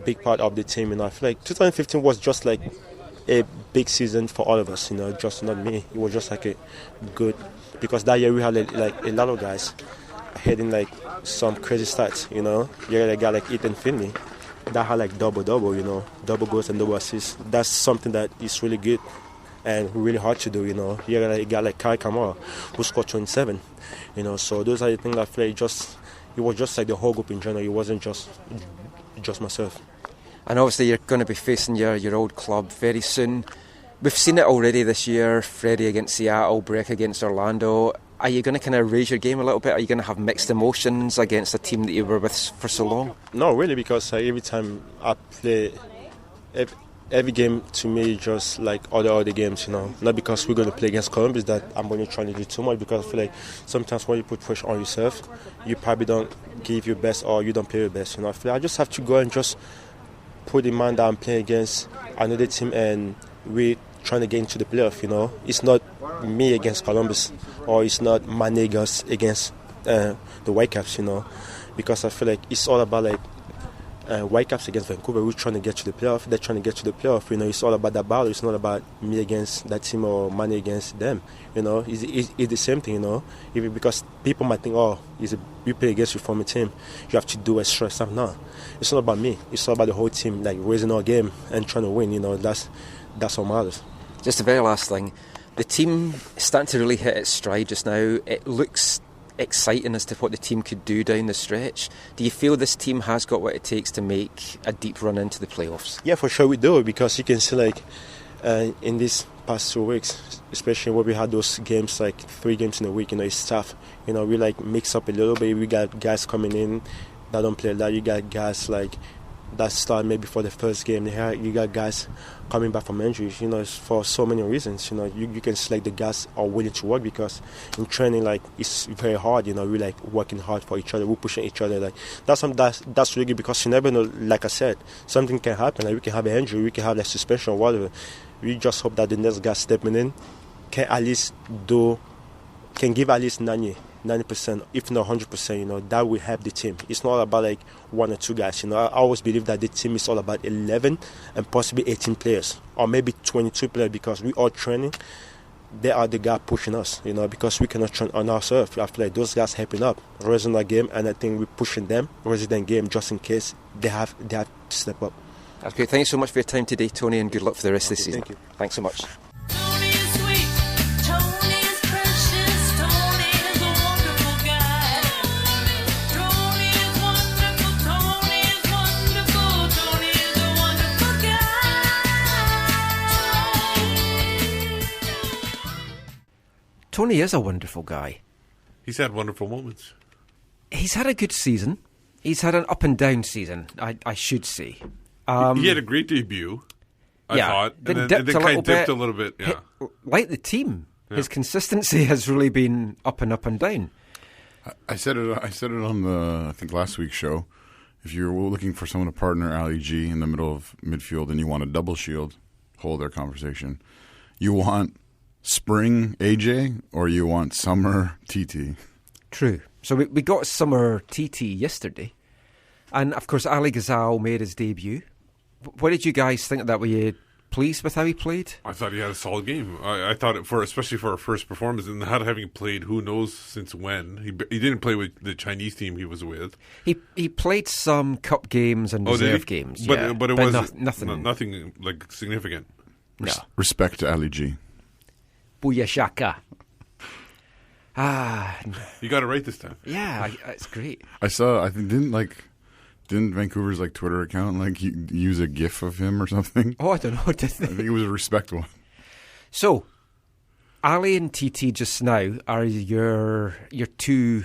big part of the team, you know. I feel like 2015 was just, like, a big season for all of us, you know, just not me. It was just, like, a good, because that year we had, like, a lot of guys hitting, like, some crazy stats, you know. You had a guy like Ethan Finley that had, like, double, you know, double goals and double assists. That's something that is really good and really hard to do, you know. You had a guy like Kai Kamara who scored 27, you know. So those are the things I feel like it was just like the whole group in general. It wasn't just myself. And obviously you're going to be facing your old club very soon. We've seen it already this year, Freddie against Seattle, Breck against Orlando. Are you going to kind of raise your game a little bit? Are you going to have mixed emotions against a team that you were with for so long? No, really, because every time I play, every game to me is just like other games, you know. Not because we're going to play against Columbus that I'm going to try to do too much, because I feel like sometimes when you put pressure on yourself, you probably don't give your best or you don't play your best, you know. I feel like I just have to go and just put in mind that I'm playing against another team and we're trying to get into the playoff, you know. It's not me against Columbus, or it's not my niggas against the Whitecaps, you know, because I feel like it's all about like Whitecaps against Vancouver. We're trying to get to the playoff. They're trying to get to the playoff. You know, it's all about that battle. It's not about me against that team or money against them. You know, it's the same thing. You know, because people might think, oh, we play against your former team, you have to do extra stuff. No, it's not about me. It's all about the whole team, like raising our game and trying to win. You know, that's what matters. Just the very last thing, the team is starting to really hit its stride just now. It looks exciting as to what the team could do down the stretch. Do you feel this team has got what it takes to make a deep run into the playoffs? Yeah, for sure we do, because you can see like in these past 2 weeks, especially when we had those games, like 3 games in a week, you know, it's tough. You know, we like mix up a little bit. We got guys coming in that don't play a lot. You got guys like that start maybe for the first game. You got guys coming back from injuries, you know, it's for so many reasons. You know, you can select the guys are willing to work, because in training, like, it's very hard, you know, we're like working hard for each other, we're pushing each other, like that's really good, because you never know, like I said, something can happen, like we can have an injury, we can have like suspension or whatever. We just hope that the next guy stepping in can give at least 90%, if not 100%, you know, that will help the team. It's not about like 1 or 2 guys, you know. I always believe that the team is all about 11 and possibly 18 players, or maybe 22 players, because we are training. They are the guys pushing us, you know, because we cannot train on ourselves. I feel like those guys helping up, raising our game, and I think we're pushing them, raising their game, just in case they have to step up. That's great. Thank you so much for your time today, Tony, and good luck for the rest of the season. Thank you. Thanks so much. Tony is a wonderful guy. He's had wonderful moments. He's had a good season. He's had an up and down season, I should say. He had a great debut, I thought. And then kind of dipped a little bit. Yeah. Like the team, his consistency has really been up and down. I said it on the, I think, last week's show. If you're looking for someone to partner Ali G in the middle of midfield and you want a double shield, hold their conversation. You want spring AJ or you want summer TT? True. So we got summer TT yesterday. And, of course, Ali Ghazal made his debut. What did you guys think of that? Were you pleased with how he played? I thought he had a solid game. I thought, especially for a first performance, and not having played who knows since when. He didn't play with the Chinese team he was with. He played some cup games and reserve games. But it was nothing like significant. No. Respect to Ali G. Booyah shaka. You got it right this time. Yeah, it's great. I think didn't Vancouver's like Twitter account like use a GIF of him or something? Oh, I don't know. Did they? I think it was a respect one. So, Ali and TT just now are your 2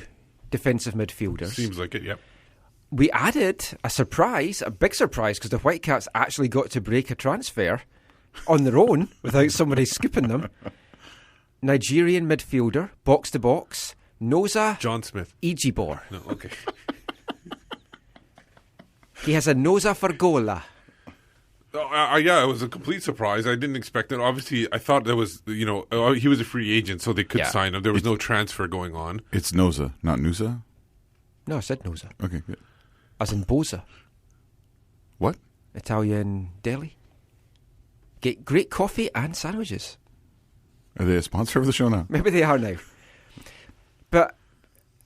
defensive midfielders. Seems like it. Yep. We added a big surprise, because the Whitecaps actually got to break a transfer on their own without somebody scooping them. Nigerian midfielder, box to box, Noza John Smith. Ejibor. No, okay. He has a Noza for gola. Yeah, it was a complete surprise. I didn't expect it. Obviously, I thought there was, he was a free agent, so they could sign him. There was no transfer going on. It's Noza, not Nusa? No, I said Noza. Okay, good. As in Boza. What? Italian deli. Get great coffee and sandwiches. Are they a sponsor of the show now? Maybe they are now. But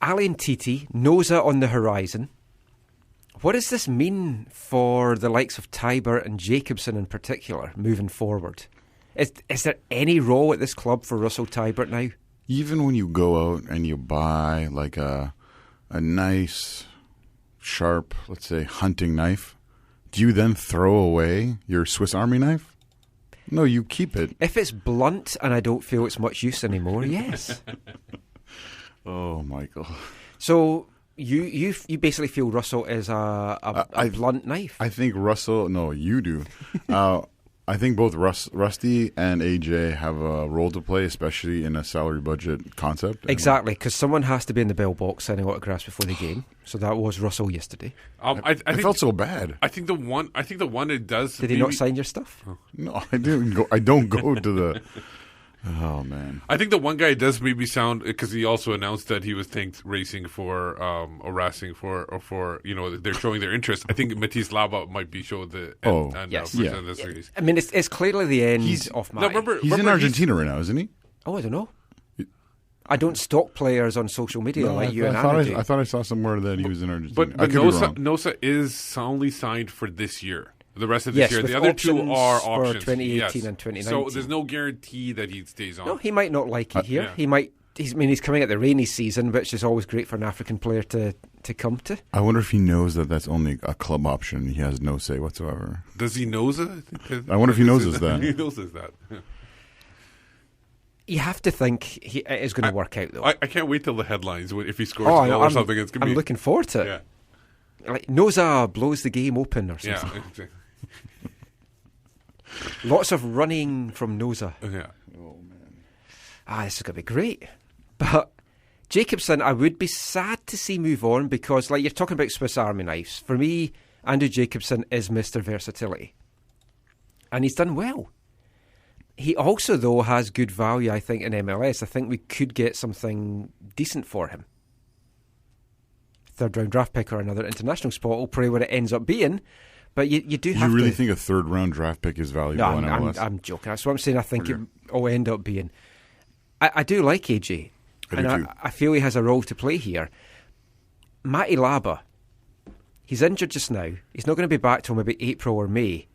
Ali and TT, Noza on the horizon. What does this mean for the likes of Tybert and Jacobson in particular moving forward? Is there any role at this club for Russell Tybert now? Even when you go out and you buy like a nice, sharp, let's say, hunting knife, do you then throw away your Swiss Army knife? No, you keep it. If it's blunt and I don't feel it's much use anymore, yes. Oh, Michael. So you basically feel Russell is a blunt knife? I think Russell. No, you do. I think both Rusty and AJ have a role to play, especially in a salary budget concept. Exactly, because someone has to be in the bell box signing autographs before the game. So that was Russell yesterday. I felt so bad. I think the one it does. Did he not sign your stuff? No, I didn't go. I don't go to the. Oh man! I think the one guy does maybe sound, because he also announced that he was thanked racing for harassing for they're showing their interest. I think Matisse Laba might be showing the the series. I mean, it's clearly the end of my. He's in Argentina right now, isn't he? Oh, I don't know. I don't stalk players on social media like you and Anna do. I thought I saw somewhere that he was in Argentina. But Nosa is only signed for this year. The rest of this year. The other two are options. For 2018 and 2019. So there's no guarantee that he stays on. No, he might not like it here. He might. He's coming at the rainy season, which is always great for an African player to come to. I wonder if he knows that that's only a club option. He has no say whatsoever. Does he knows it? I wonder if he knows that. He knows that. Yeah. You have to think it is going to work out, though. I can't wait till the headlines if he scores a goal or something. It's gonna I'm looking forward to it. Yeah. Like Noza blows the game open or something. Yeah, exactly. Lots of running from Noza. Yeah. Oh man. This is going to be great. But Jacobson, I would be sad to see move on because, like, you're talking about Swiss Army knives. For me, Andrew Jacobson is Mr. Versatility. And he's done well. He also, though, has good value, I think, in MLS. I think we could get something decent for him. Third-round draft pick or another international spot will probably what it ends up being. But you do have to... You really think a third-round draft pick is valuable in MLS? I'm joking. That's what I'm saying. I think it will end up being. I do like AJ. I feel he has a role to play here. Matty Laba, he's injured just now. He's not going to be back till maybe April or May.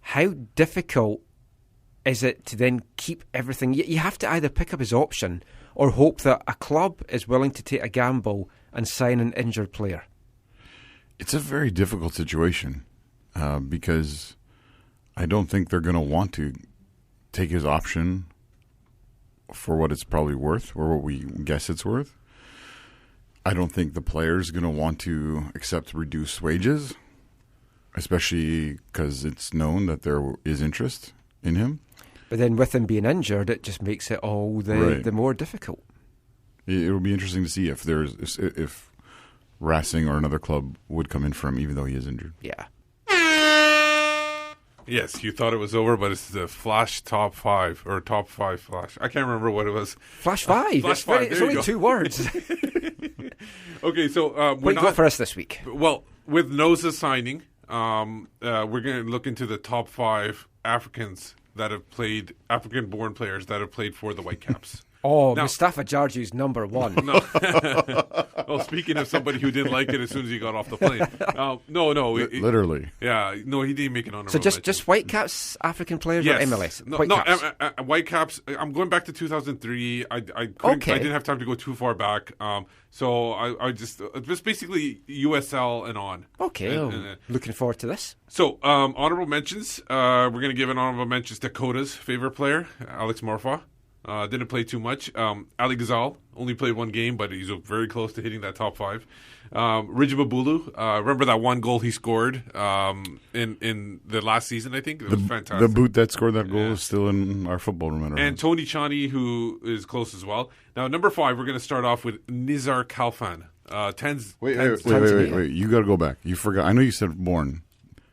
How difficult is it to then keep everything? You have to either pick up his option or hope that a club is willing to take a gamble and sign an injured player. It's a very difficult situation because I don't think they're going to want to take his option for what it's probably worth or what we guess it's worth. I don't think the player's going to want to accept reduced wages, especially because it's known that there is interest in him. But then with him being injured, it just makes it all the more difficult. It will be interesting to see if Racing or another club would come in for him, even though he is injured. Yeah. Yes, you thought it was over, but it's the Flash Top 5 or Top 5 Flash. I can't remember what it was. Flash 5. Flash 5. It's only 2 words. Okay, so what you got for us this week? Well, with Noza signing, we're going to look into the top 5 Africans that have played, African-born players that have played for the Whitecaps. Mustafa Jarju's number 1. No. Well, speaking of somebody who didn't like it as soon as he got off the plane. No. Literally. Yeah, no, he didn't make it on a So just Whitecaps African players or MLS? Whitecaps. I'm going back to 2003. I didn't have time to go too far back. So I just basically USL and on. Okay. Looking forward to this. So honorable mentions. We're going to give an honorable mentions to Coda's favorite player, Alex Morfa. Didn't play too much. Ali Ghazal only played 1 game, but he's very close to hitting that top 5. Ridge Babulu, remember that 1 goal he scored in the last season, I think? It was fantastic. The boot that scored that goal is still in our football room. And Tony Tchani, who is close as well. Now, number 5, we're going to start off with Nizar Khalfan. Wait. You got to go back. You forgot. I know you said born.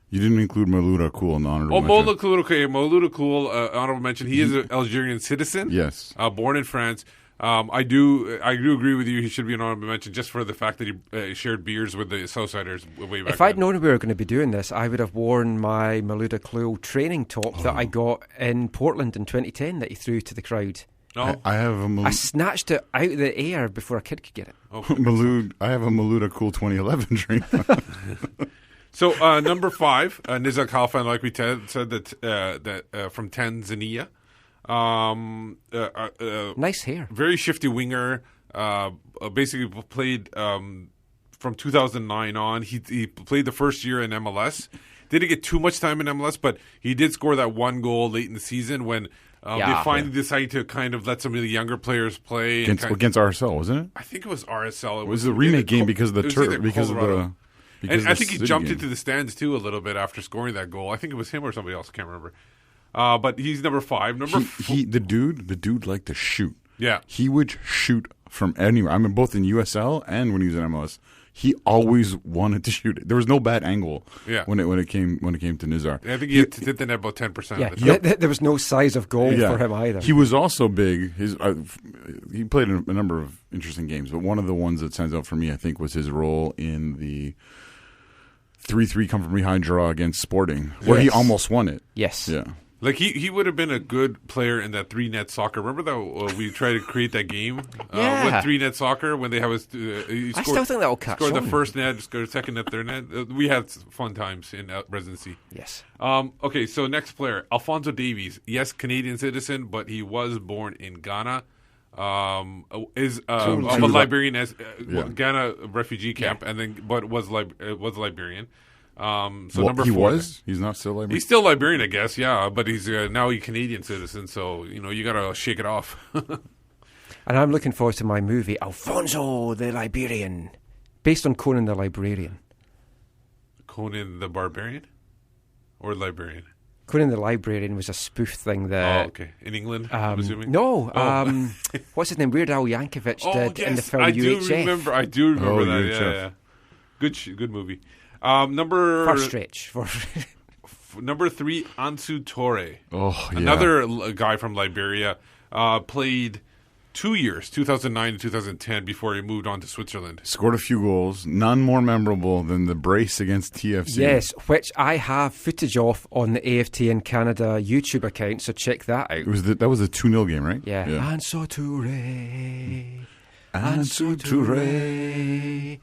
You didn't include Malouda Koul in the honorable mention. Malouda Koul, honorable mention. He is an Algerian citizen. Yes. Born in France. I do agree with you. He should be an honorable mention just for the fact that he shared beers with the Southsiders way back If I'd known we were going to be doing this, I would have worn my Malouda Koul training top that I got in Portland in 2010 that he threw to the crowd. I have I snatched it out of the air before a kid could get it. I have a Malouda Koul 2011 drink. So number 5, Nizar Khalfan, like we said, that from Tanzania. Nice hair. Very shifty winger. Basically played from 2009 on. He played the first year in MLS. Didn't get too much time in MLS, but he did score that 1 goal late in the season when they finally decided to kind of let some of the younger players play. Against RSL, wasn't it? I think it was RSL. It was a remake game because of the Because And I of the think he City jumped game. into the stands, too, a little bit after scoring that goal. I think it was him or somebody else. I can't remember. But he's number 5. The dude liked to shoot. Yeah. He would shoot from anywhere. I mean, both in USL and when he was in MLS. He always wanted to shoot it. There was no bad angle when it came to Nizar. I think he hit the net about 10% of the time. There was no size of goal for him either. He was also big. He played in a number of interesting games, but one of the ones that stands out for me, I think, was his role in the 3-3 come from behind draw against Sporting, where he almost won it. Yes. Yeah. Like he would have been a good player in that 3-net soccer. Remember that we tried to create that game with 3-net soccer when they have I still think that'll catch scored on. the first net, scored the second net, third net. We had fun times in residency. Yes. Okay, so next player, Alphonso Davies. Yes, Canadian citizen, but he was born in Ghana. Is of a Liberian Ghana refugee camp, but was Liberian. Number 4. He's not still Liberian? He's still Liberian, I guess, yeah, but he's now a Canadian citizen, so, you got to shake it off. And I'm looking forward to my movie, Alfonso the Liberian, based on Conan the Librarian. Conan the Barbarian? Or Librarian? Conan the Librarian was a spoof thing that... Oh, okay. In England, I'm assuming? No. What's his name? Weird Al Yankovic did in the film UHF. I do remember that, UHF. yeah. Good movie. Number number 3, Ansu Torre. Oh, yeah. Another guy from Liberia. Played 2 years, 2009 to 2010, before he moved on to Switzerland. Scored a few goals, none more memorable than the brace against TFC. Yes, which I have footage of on the AFTN Canada YouTube account, so check that out. That was a 2-0 game, right? Yeah. Ansu Torre,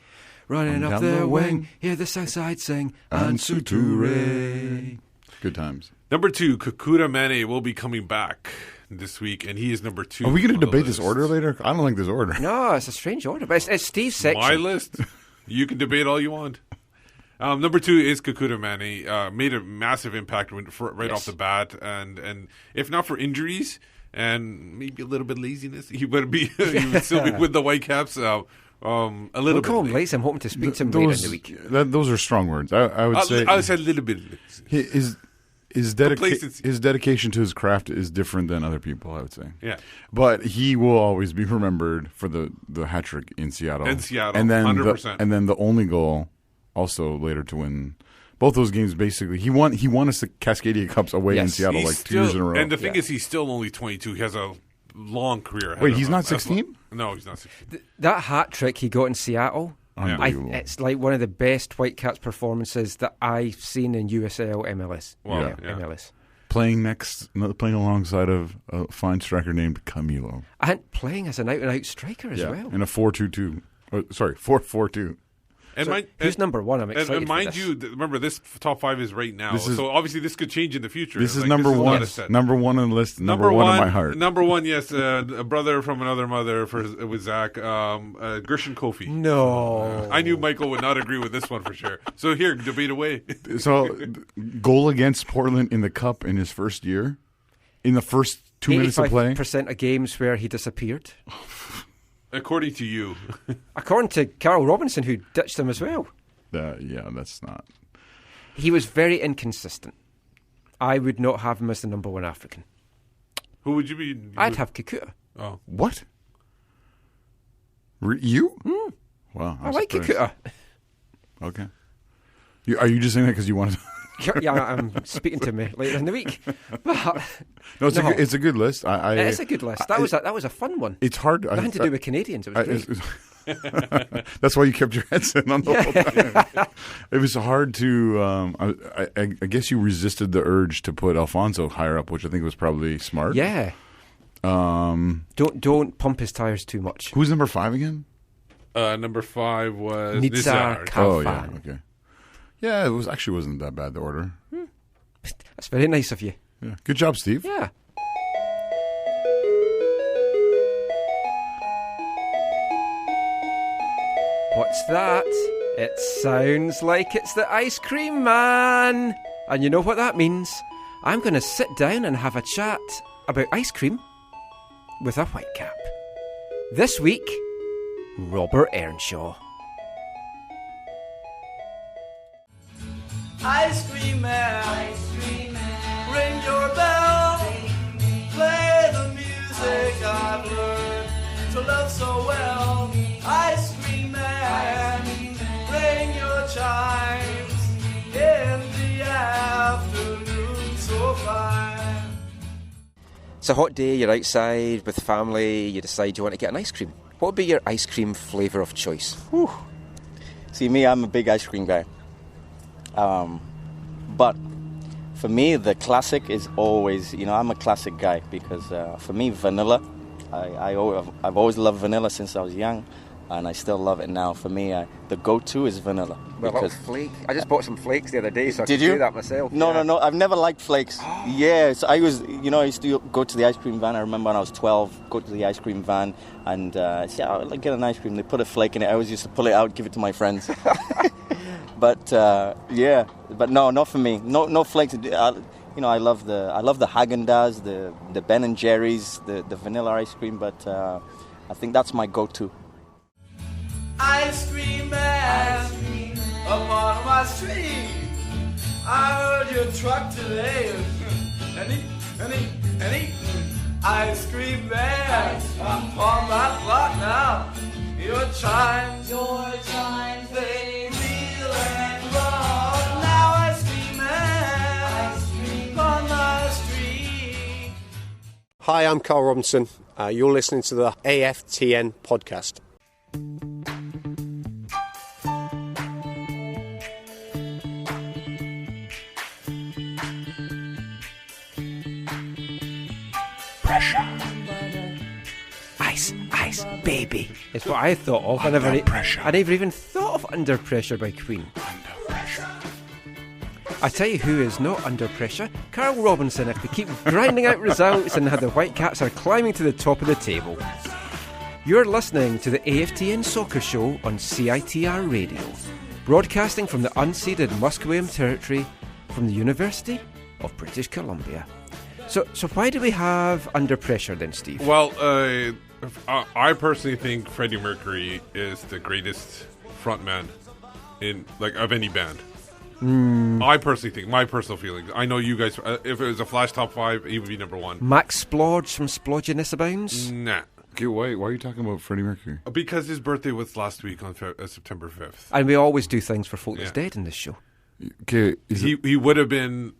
running up the wing, hear the south side sing, Ansu Torre. Good times. Number 2, Kakuta Mane will be coming back this week, and he is number 2. Are we going to debate this order later? I don't like this order. No, it's a strange order, but it's Steve's section. My list. You can debate all you want. Number 2 is Kakuta Mane. Made a massive impact off the bat, and if not for injuries and maybe a little bit laziness, he would still be with the Whitecaps. A little bit. Call him lazy. I'm hoping to speak to him later in the week. Those are strong words. I would say. I would say a little bit. His dedication to his craft is different than other people, I would say. Yeah. But he will always be remembered for the hat trick in Seattle. In Seattle, and then 100%. And then the only goal also later to win both those games. Basically, he won us the Cascadia Cups away in Seattle He's 2 years in a row. And the thing is, he's still only 22. He has a long career ahead Wait, of he's him. not 16? No, he's not 16. That hat trick he got in Seattle, Unbelievable. it's like one of the best Whitecaps performances that I've seen in USL MLS. Wow. MLS. Playing alongside of a fine striker named Camilo. And playing as an out-and-out striker as well. In a 4-2-2. 4-4-2. And who's number 1? I'm excited and mind for this. you, remember this top 5 is right now, so obviously this could change in the future. This is number 1. Number 1 on the list. Number 1 in my heart. Number 1, yes, a brother from another mother with Zach, Gershon Kofi. No, I knew Michael would not agree with this one for sure. So here, debate away. So, goal against Portland in the Cup in his first year, in the first 2 minutes of play. 85% of games where he disappeared. According to you. According to Carl Robinson, who ditched him as well. Yeah, that's not. He was very inconsistent. I would not have him as the number 1 African. Who would you be? I'd have Kakuta. Oh. What? You? Wow. I'm I like surprised. Kakuta. Okay. Are you just saying that because you wanted to... Yeah, I'm speaking to me later in the week. But, no, it's a good list. It is a good list. That was a fun one. It's hard. Nothing to do with Canadians. It was great. That's why you kept your headset on the whole time. It was hard to. I guess you resisted the urge to put Alfonso higher up, which I think was probably smart. Yeah. Don't pump his tires too much. Who's number 5 again? Number 5 was Nizar Kafan. Oh yeah, okay. Yeah, it wasn't that bad, the order. That's very nice of you. Yeah. Good job, Steve. Yeah. What's that? It sounds like it's the ice cream man. And you know what that means? I'm going to sit down and have a chat about ice cream with a Whitecap. This week, Robert Earnshaw. Ice cream man, ring your bell, play the music I've learned to love so well. Ice cream man, ring your chimes in the afternoon so fine. It's a hot day, you're outside with family, you decide you want to get an ice cream. What would be your ice cream flavour of choice? Whew. See, me, I'm a big ice cream guy. But for me, the classic is always, I'm a classic guy because for me, vanilla, I've always loved vanilla since I was young, and I still love it now. For me, the go-to is vanilla. Well, flake. I just bought some flakes the other day, so I Did could you? do that myself. No, I've never liked flakes. Yes, I used to go to the ice cream van. I remember when I was 12, go to the ice cream van and say, I'd like to get an ice cream. They put a flake in it. I always used to pull it out, give it to my friends. But no, not for me. No flakes. I love the Haagen-Dazs, the Ben and Jerry's, the vanilla ice cream. But I think that's my go-to. Ice cream man, up on my street. I heard your truck today. Any ice cream man, up on my block now. Your chimes, they feel and rock. Now ice cream man, on my street. Hi, I'm Carl Robinson. You're listening to the AFTN podcast. Pressure. Ice, baby. It's what I thought of. I never even thought of Under Pressure by Queen. Under Pressure. I tell you who is not under pressure. Carl Robinson, if they keep grinding out results and how the Whitecaps are climbing to the top of the table. You're listening to the AFTN Soccer Show on CITR Radio, broadcasting from the unceded Musqueam territory from the University of British Columbia. So why do we have Under Pressure then, Steve? Well, I personally think Freddie Mercury is the greatest frontman of any band. I personally think, my personal feelings. I know you guys. If it was a Flash Top 5, he would be number one. Max Splodge from Splodginess Abounds? Nah. Okay, why are you talking about Freddie Mercury? Because his birthday was last week on September 5th. And we always do things for folk that's dead in this show. Okay, he would have been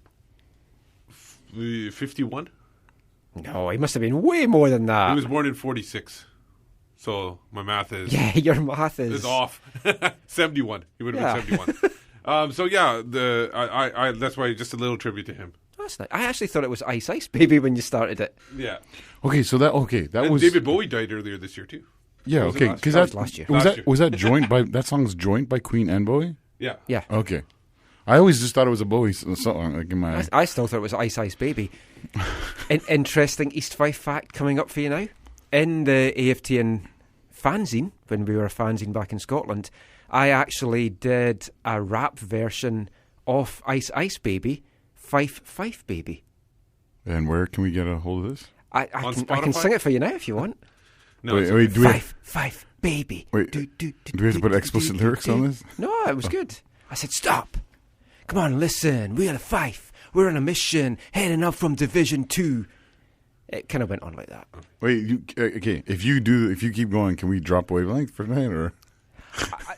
51? No, he must have been way more than that. He was born in 46. So my math is... Yeah, your math is off. 71. He would have been 71. That's why just a little tribute to him. That's nice. I actually thought it was Ice Ice Baby when you started it. Yeah. Okay, that was... David Bowie died earlier this year too. Yeah, okay, because that was last year. Was that joint by... That song's joint by Queen and Bowie? Yeah. Yeah. Okay. I always just thought it was a Bowie song. Like in my... I still thought it was Ice Ice Baby. Interesting East Fife fact coming up for you now. In the AFTN fanzine, when we were a fanzine back in Scotland, I actually did a rap version of Ice Ice Baby, Fife Baby. And where can we get a hold of this? I can sing it for you now if you want. No, wait, do Fife Baby. Wait, do we have to put explicit lyrics on this? No, it was good. I said, stop. Come on, listen. We're a Fife. We're on a mission, heading up from Division 2. It kind of went on like that. Wait, okay. If you keep going, can we drop Wavelength for tonight, or?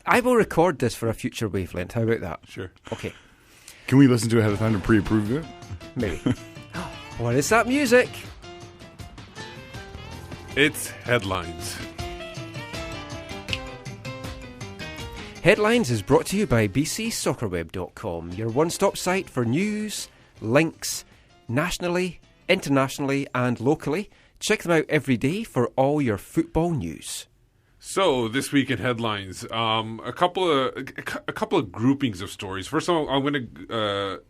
I will record this for a future Wavelength. How about that? Sure. Okay. Can we listen to it ahead of time to pre-approve it? Maybe. What is that music? It's Headlines. Headlines is brought to you by bcsoccerweb.com, your one-stop site for news, links, nationally, internationally and locally. Check them out every day for all your football news. So this week in Headlines, a couple of groupings of stories. First of all, I'm going to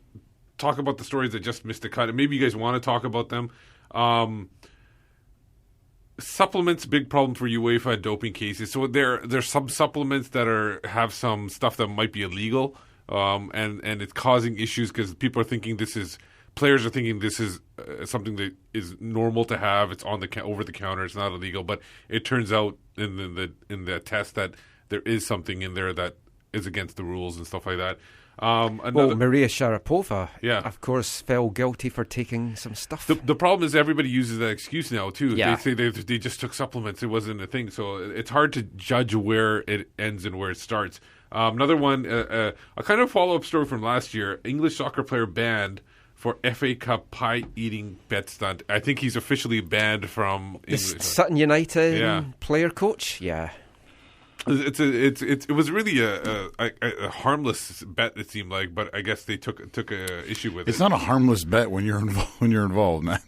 talk about the stories that just missed the cut, and maybe you guys want to talk about them. Supplements, big problem for UEFA doping cases. So there's some supplements that have some stuff that might be illegal, and it's causing issues because people are thinking players are thinking this is something that is normal to have. It's on the over the counter. It's not illegal, but it turns out in the test that there is something in there that is against the rules and stuff like that. Maria Sharapova, Yeah. of course, fell guilty for taking some stuff. The problem is everybody uses that excuse now, too. Yeah. They say they just took supplements. It wasn't a thing. So it's hard to judge where it ends and where it starts. Another one, a kind of follow-up story from last year. English soccer player banned for FA Cup pie-eating bet stunt. I think he's officially banned from The English. Sutton United player coach? Yeah. It was really a harmless bet, it seemed like, but I guess they took a issue with it. It's not a harmless bet when you're involved, man.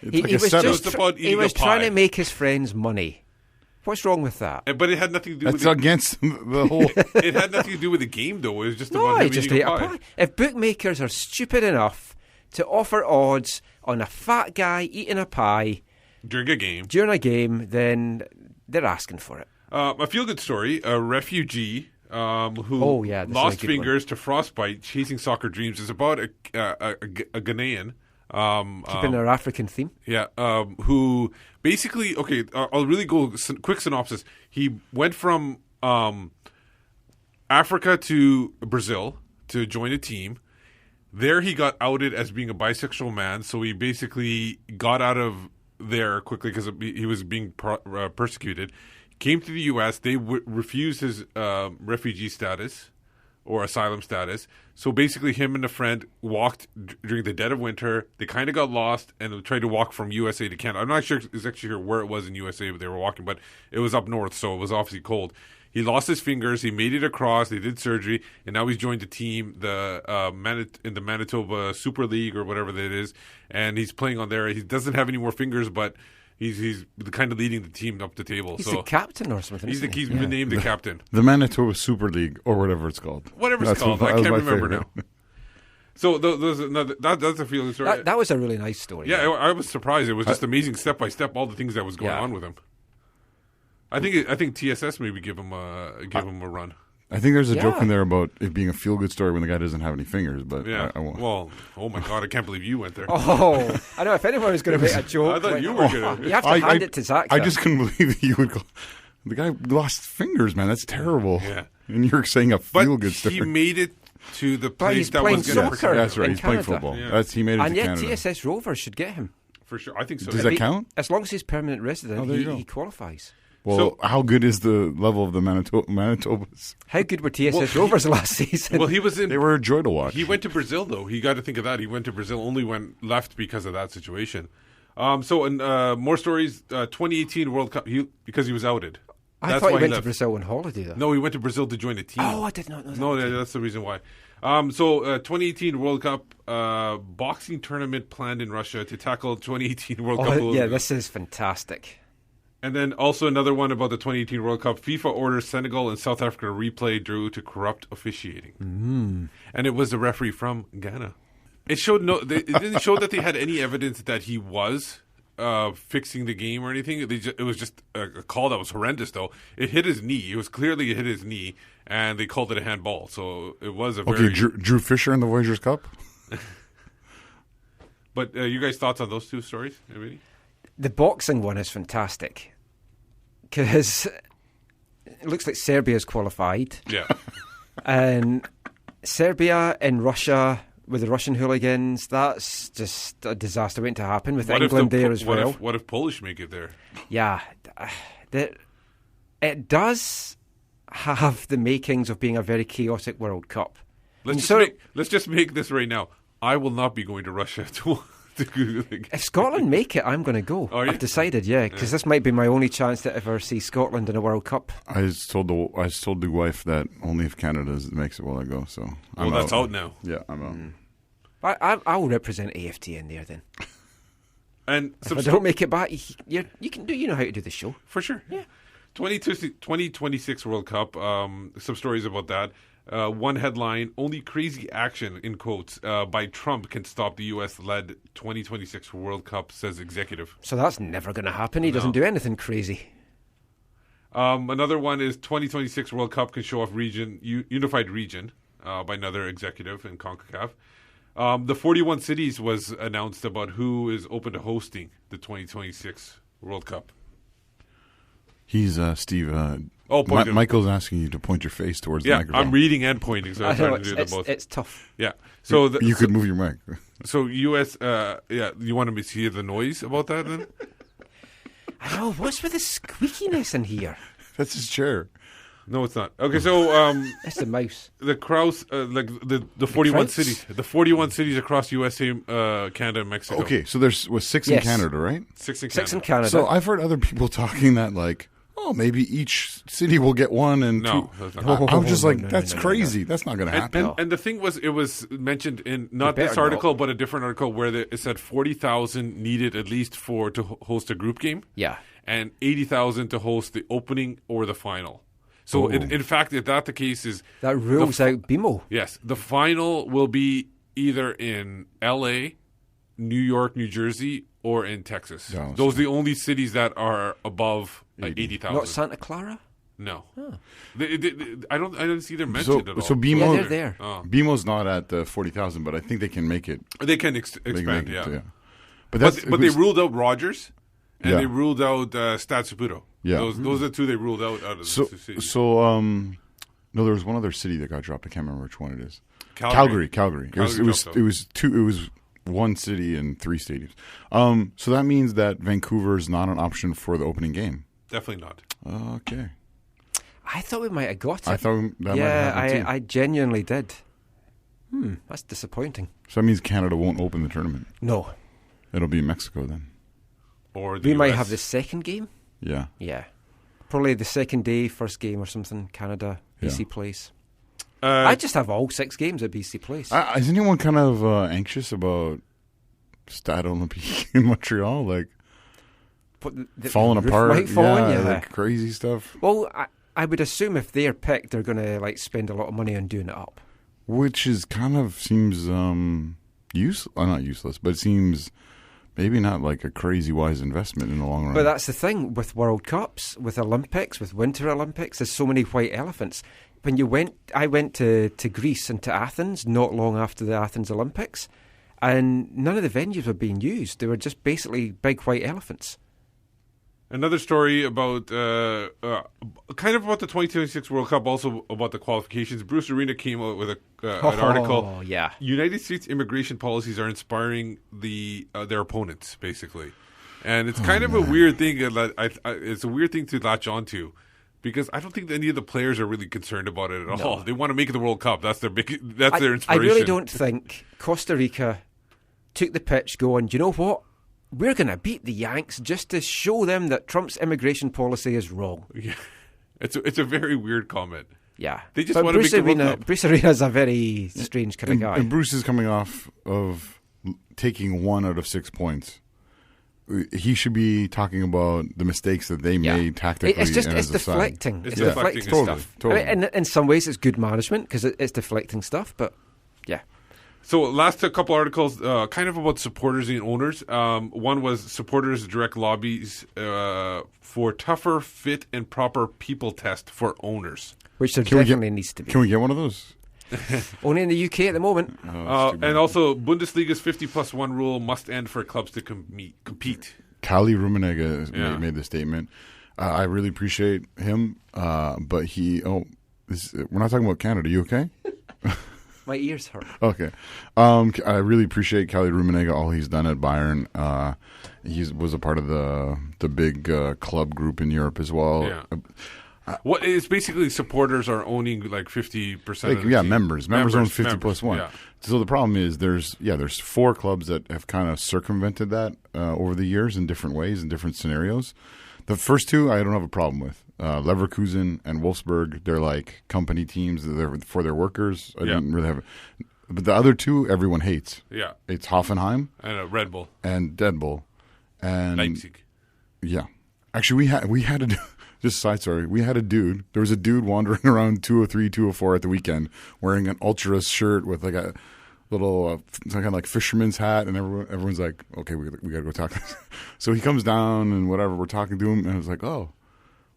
It's He like a was setup. he was trying to make his friends money. What's wrong with that? But it had nothing to do That's with against the whole. It had nothing to do with the game, though. It was just No, about I him just eating ate a a pie. pie. If bookmakers are stupid enough to offer odds on a fat guy eating a pie During a game, then they're asking for it. A feel-good story: a refugee who this is lost a good fingers to frostbite, chasing soccer dreams. Is about a Ghanaian. Keeping our African theme. Yeah, who basically, I'll really go quick synopsis. He went from Africa to Brazil to join a team. There he got outed as being a bisexual man, so he basically got out of there quickly because he was being persecuted. Came to the U.S. They refused his refugee status or asylum status. So basically him and a friend walked during the dead of winter. They kind of got lost and tried to walk from USA to Canada. I'm not sure where it was in USA they were walking, but it was up north, so it was obviously cold. He lost his fingers. He made it across. They did surgery, and now he's joined the team, in the Manitoba Super League or whatever that is, and he's playing on there. He doesn't have any more fingers, but he's kind of leading the team up the table. He's the captain or something. He's been named the captain. The Manitoba Super League or whatever it's called. Whatever it's called, I can't remember now. So that's a feeling story. That was a really nice story. Yeah, I was surprised. It was just amazing, step by step, all the things that was going on with him. I think TSS maybe give him a run. I think there's a joke in there about it being a feel-good story when the guy doesn't have any fingers, but yeah. I won't. Well, oh my God, I can't believe you went there. Oh, I know. If anyone was going to make a joke, I thought you were going to. You have to hand it to Zach. I just couldn't believe that you would go. The guy lost fingers, man. That's terrible. Yeah. And you're saying a feel-good story. He made it to the place he's that playing was going to soccer. That's right. in He's playing Canada. football. Yeah. He made it and to yet Canada. TSS Rovers should get him. For sure. I think so. Does that count? As long as he's permanent resident, there you go. he qualifies. Well, how good is the level of the Manitobas? How good were TSS Rovers last season? Well, he was in. They were a joy to watch. He went to Brazil, though. You got to think of that. He went to Brazil, only left because of that situation. More stories. 2018 World Cup. Because he was outed. I thought he went to Brazil on holiday, though. No, he went to Brazil to join a team. Oh, I did not know that. No, that's the reason why. 2018 World Cup boxing tournament planned in Russia to tackle 2018 World Cup. Yeah, this is fantastic. And then also another one about the 2018 World Cup. FIFA orders Senegal and South Africa to replay due to corrupt officiating. And it was a referee from Ghana. It didn't show that they had any evidence that he was fixing the game or anything. It was just a call that was horrendous, though. It hit his knee. It was clearly it hit his knee, and they called it a handball. So it was a very... Okay, Drew Fisher in the Voyageurs Cup? But you guys' thoughts on those two stories? Anybody? The boxing one is fantastic because it looks like Serbia's qualified. Yeah. And Serbia and Russia with the Russian hooligans, that's just a disaster waiting to happen with England there as well. What if Polish make it there? Yeah. It does have the makings of being a very chaotic World Cup. Let's just make this right now. I will not be going to Russia to if Scotland make it, I'm going to go. I've decided, because this might be my only chance to ever see Scotland in a World Cup. I told the wife that only if Canada makes it will I go. So that's out now. Yeah, I'm out. I will represent AFTN there then. And if I don't make it back, you can do. You know how to do the show for sure. Yeah. 2026 World Cup. Some stories about that. One headline: only crazy action in quotes by Trump can stop the U.S.-led 2026 World Cup, says executive. So that's never going to happen. He doesn't do anything crazy. Another one is 2026 World Cup can show off unified region by another executive in CONCACAF. The 41 cities was announced about who is open to hosting the 2026 World Cup. He's Steve. Oh, point Michael's asking you to point your face towards the microphone. I'm reading and pointing, so I'm trying to do them both. It's tough. Yeah. So you could move your mic. So U.S. You want me to hear the noise about that then? I know. What's with the squeakiness in here? That's his chair. No, it's not. Okay, so that's the mouse. The Kraus, like the 41 cities, the 41 cities across USA, Canada, and Mexico. Okay, so there's 6 in Canada, right? 6 in Canada. 6 in Canada. So I've heard other people talking that like, oh, maybe each city will get one and no, two. That's not I'm just like, that's crazy. That's not going to happen. And the thing was, it was mentioned in not this article, but a different article where it said 40,000 needed at least to host a group game. Yeah. And 80,000 to host the opening or the final. So, in fact, if that's the case, that rules out BMO. Yes, the final will be either in L.A., New York, New Jersey, or in Texas. No, those are the only cities that are above 80,000. Not Santa Clara? No. Oh. I don't see them mentioned at all. So BMO, they're there. Oh. BMO's not at the 40,000, but I think they can make it. They can expand, yeah. But they ruled out Rogers. And they ruled out Stade Saputo. Yeah. Those are the two they ruled out of the city. So, no, there was one other city that got dropped. I can't remember which one it is. Calgary. It was one city and 3 stadiums. So that means that Vancouver is not an option for the opening game. Definitely not. Okay. I thought we might have got it. I thought that might happen too. I genuinely did. That's disappointing. So that means Canada won't open the tournament. No. It'll be in Mexico then. Or we might have the second game. Yeah. Yeah. Probably the second day, first game or something. Canada, BC Place. I just have all 6 games at BC Place. Is anyone kind of anxious about Stade Olympique in Montreal? Like falling apart? Like crazy stuff? Well, I would assume if they're picked, they're going to like spend a lot of money on doing it up. Which is kind of seems not useless, but it seems maybe not like a crazy wise investment in the long run. But that's the thing with World Cups, with Olympics, with Winter Olympics. There's so many white elephants. When I went to Greece and to Athens not long after the Athens Olympics, and none of the venues were being used. They were just basically big white elephants. Another story about kind of about the 2026 World Cup, also about the qualifications. Bruce Arena came out with an article. Yeah. United States immigration policies are inspiring their opponents, basically, and it's kind of a weird thing. It's a weird thing to latch onto, because I don't think any of the players are really concerned about it at all. They want to make it the World Cup. That's their inspiration. I really don't think Costa Rica took the pitch going, you know what? We're going to beat the Yanks just to show them that Trump's immigration policy is wrong. Yeah. It's a very weird comment. Yeah. They just want to make the World Cup. Bruce Arena's a very strange kind of guy. And Bruce is coming off of taking 1 out of 6 points. He should be talking about the mistakes that they made tactically. It's deflecting. It's deflecting stuff. Totally. I mean, in some ways, it's good management because it's deflecting stuff. But yeah. So last couple articles, kind of about supporters and owners. One was supporters direct lobbies for tougher, fit, and proper people test for owners. Which there definitely needs to be. Can we get one of those? Only in the UK at the moment. And also, Bundesliga's 50+1 rule must end for clubs to compete. Kali Rummenigge made the statement. I really appreciate him, but we're not talking about Canada. You okay? My ears hurt. Okay. I really appreciate Kali Rummenigge, all he's done at Bayern. He was a part of the big club group in Europe as well. Yeah. It's basically supporters are owning like 50% of the team. Members own 50+1. Yeah. So the problem is there's 4 clubs that have kind of circumvented that over the years in different ways, in different scenarios. The first 2 I don't have a problem with. Leverkusen and Wolfsburg, they're like company teams. They're for their workers. I didn't really have. But the other 2, everyone hates. Yeah, it's Hoffenheim and Red Bull and Dead Bull and Leipzig. Yeah, actually, we had a just side story. We had a dude. There was a dude wandering around 203, 204 at the weekend wearing an Ultras shirt with like a little kind of like fisherman's hat, and everyone's like, okay, we gotta go talk. So he comes down and whatever. We're talking to him, and I was like, oh.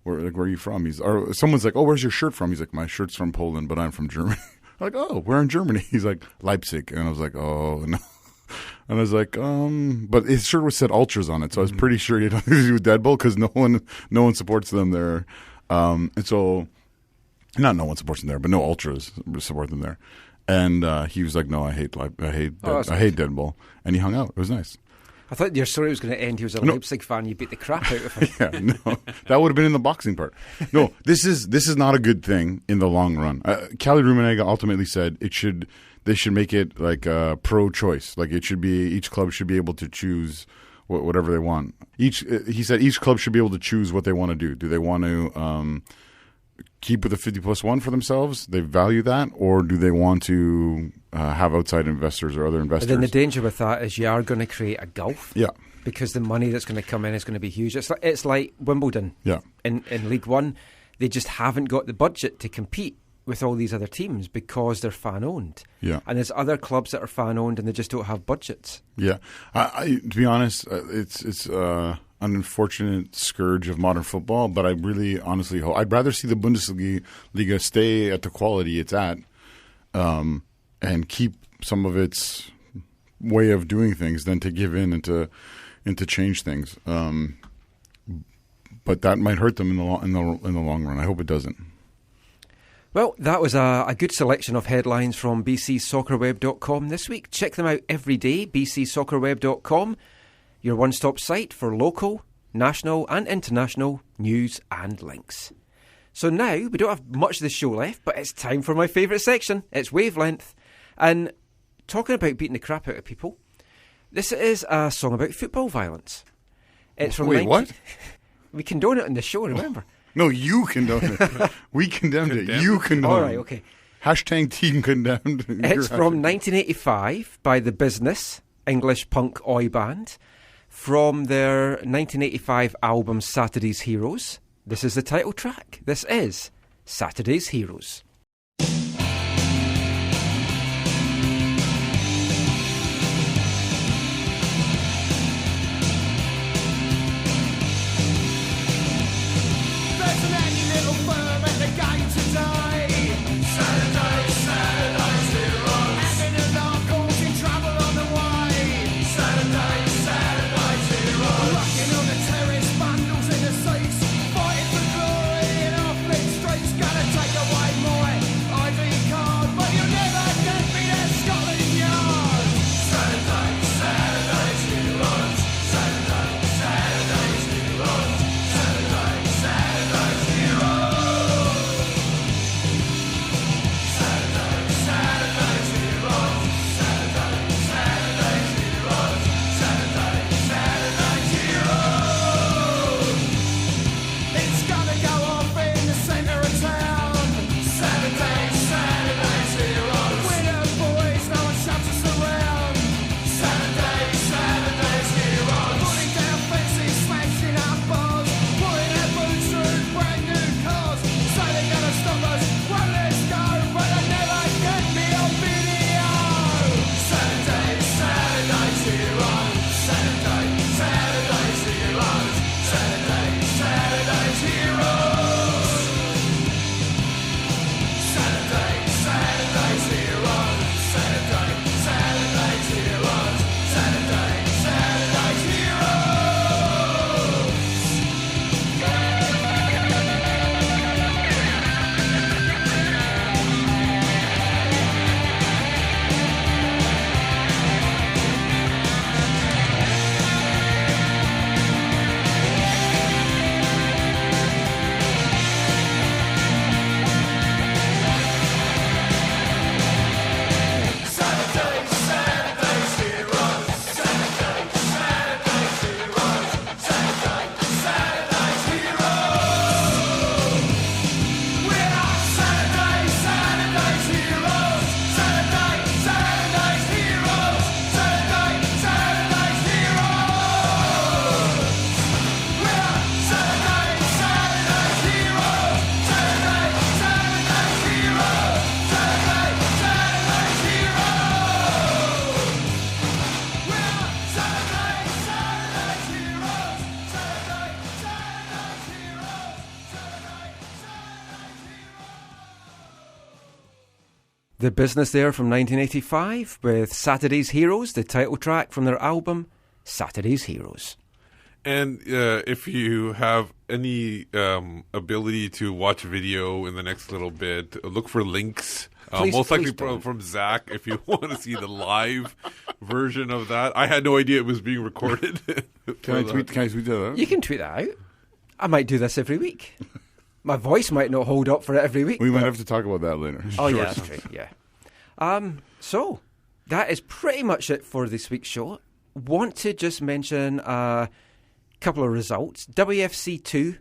Where are you from? Someone's like, oh, where's your shirt from? He's like, my shirt's from Poland, but I'm from Germany. I'm like, oh, where in Germany? He's like, Leipzig. And I was like, oh, no. And I was like, but his shirt said Ultras on it, so I was pretty sure he had nothing to do with Dead Bull because no one supports them there. And so, not no one supports them there, but no ultras support them there. And he was like, "No, I hate Dead Bull," and he hung out. It was nice. I thought your story was going to end. He was a Leipzig fan. You beat the crap out of him. Yeah, no, that would have been in the boxing part. No, this is not a good thing in the long run. Cali Rummenigge ultimately said they should make it like pro-choice. Like each club should be able to choose whatever they want. He said each club should be able to choose what they want to do. Do they want to keep with the 50+1 for themselves? They value that, or do they want to have outside investors or other investors? But then the danger with that is you are going to create a gulf. Yeah. Because the money that's going to come in is going to be huge. It's like Wimbledon. Yeah. In League One, they just haven't got the budget to compete with all these other teams because they're fan-owned. Yeah. And there's other clubs that are fan-owned and they just don't have budgets. Yeah. To be honest, it's an unfortunate scourge of modern football, but I really honestly hope... I'd rather see the Bundesliga stay at the quality it's at and keep some of its way of doing things than to give in and to change things. But that might hurt them in the long run. I hope it doesn't. Well, that was a good selection of headlines from bcsoccerweb.com this week. Check them out every day, bcsoccerweb.com, your one-stop site for local, national and international news and links. So now, we don't have much of the show left, but it's time for my favourite section. It's Wavelength. And talking about beating the crap out of people, this is a song about football violence. It's from what? We condone it on the show, remember? No, you condoned it. We condemned it. You condoned it. All right, okay. Hashtag team condemned. It's from 1985 by The Business, English punk oi band. From their 1985 album Saturday's Heroes. This is the title track. This is Saturday's Heroes. The Business there from 1985 with Saturday's Heroes, the title track from their album Saturday's Heroes. And if you have any ability to watch video in the next little bit, look for links. Most likely from Zach if you want to see the live version of that. I had no idea it was being recorded. Can I tweet that out? You can tweet that out. I might do this every week. My voice might not hold up for it every week. We might have to talk about that later. Oh, yeah, that's true, yeah. So, that is pretty much it for this week's show. Want to just mention a couple of results. WFC 2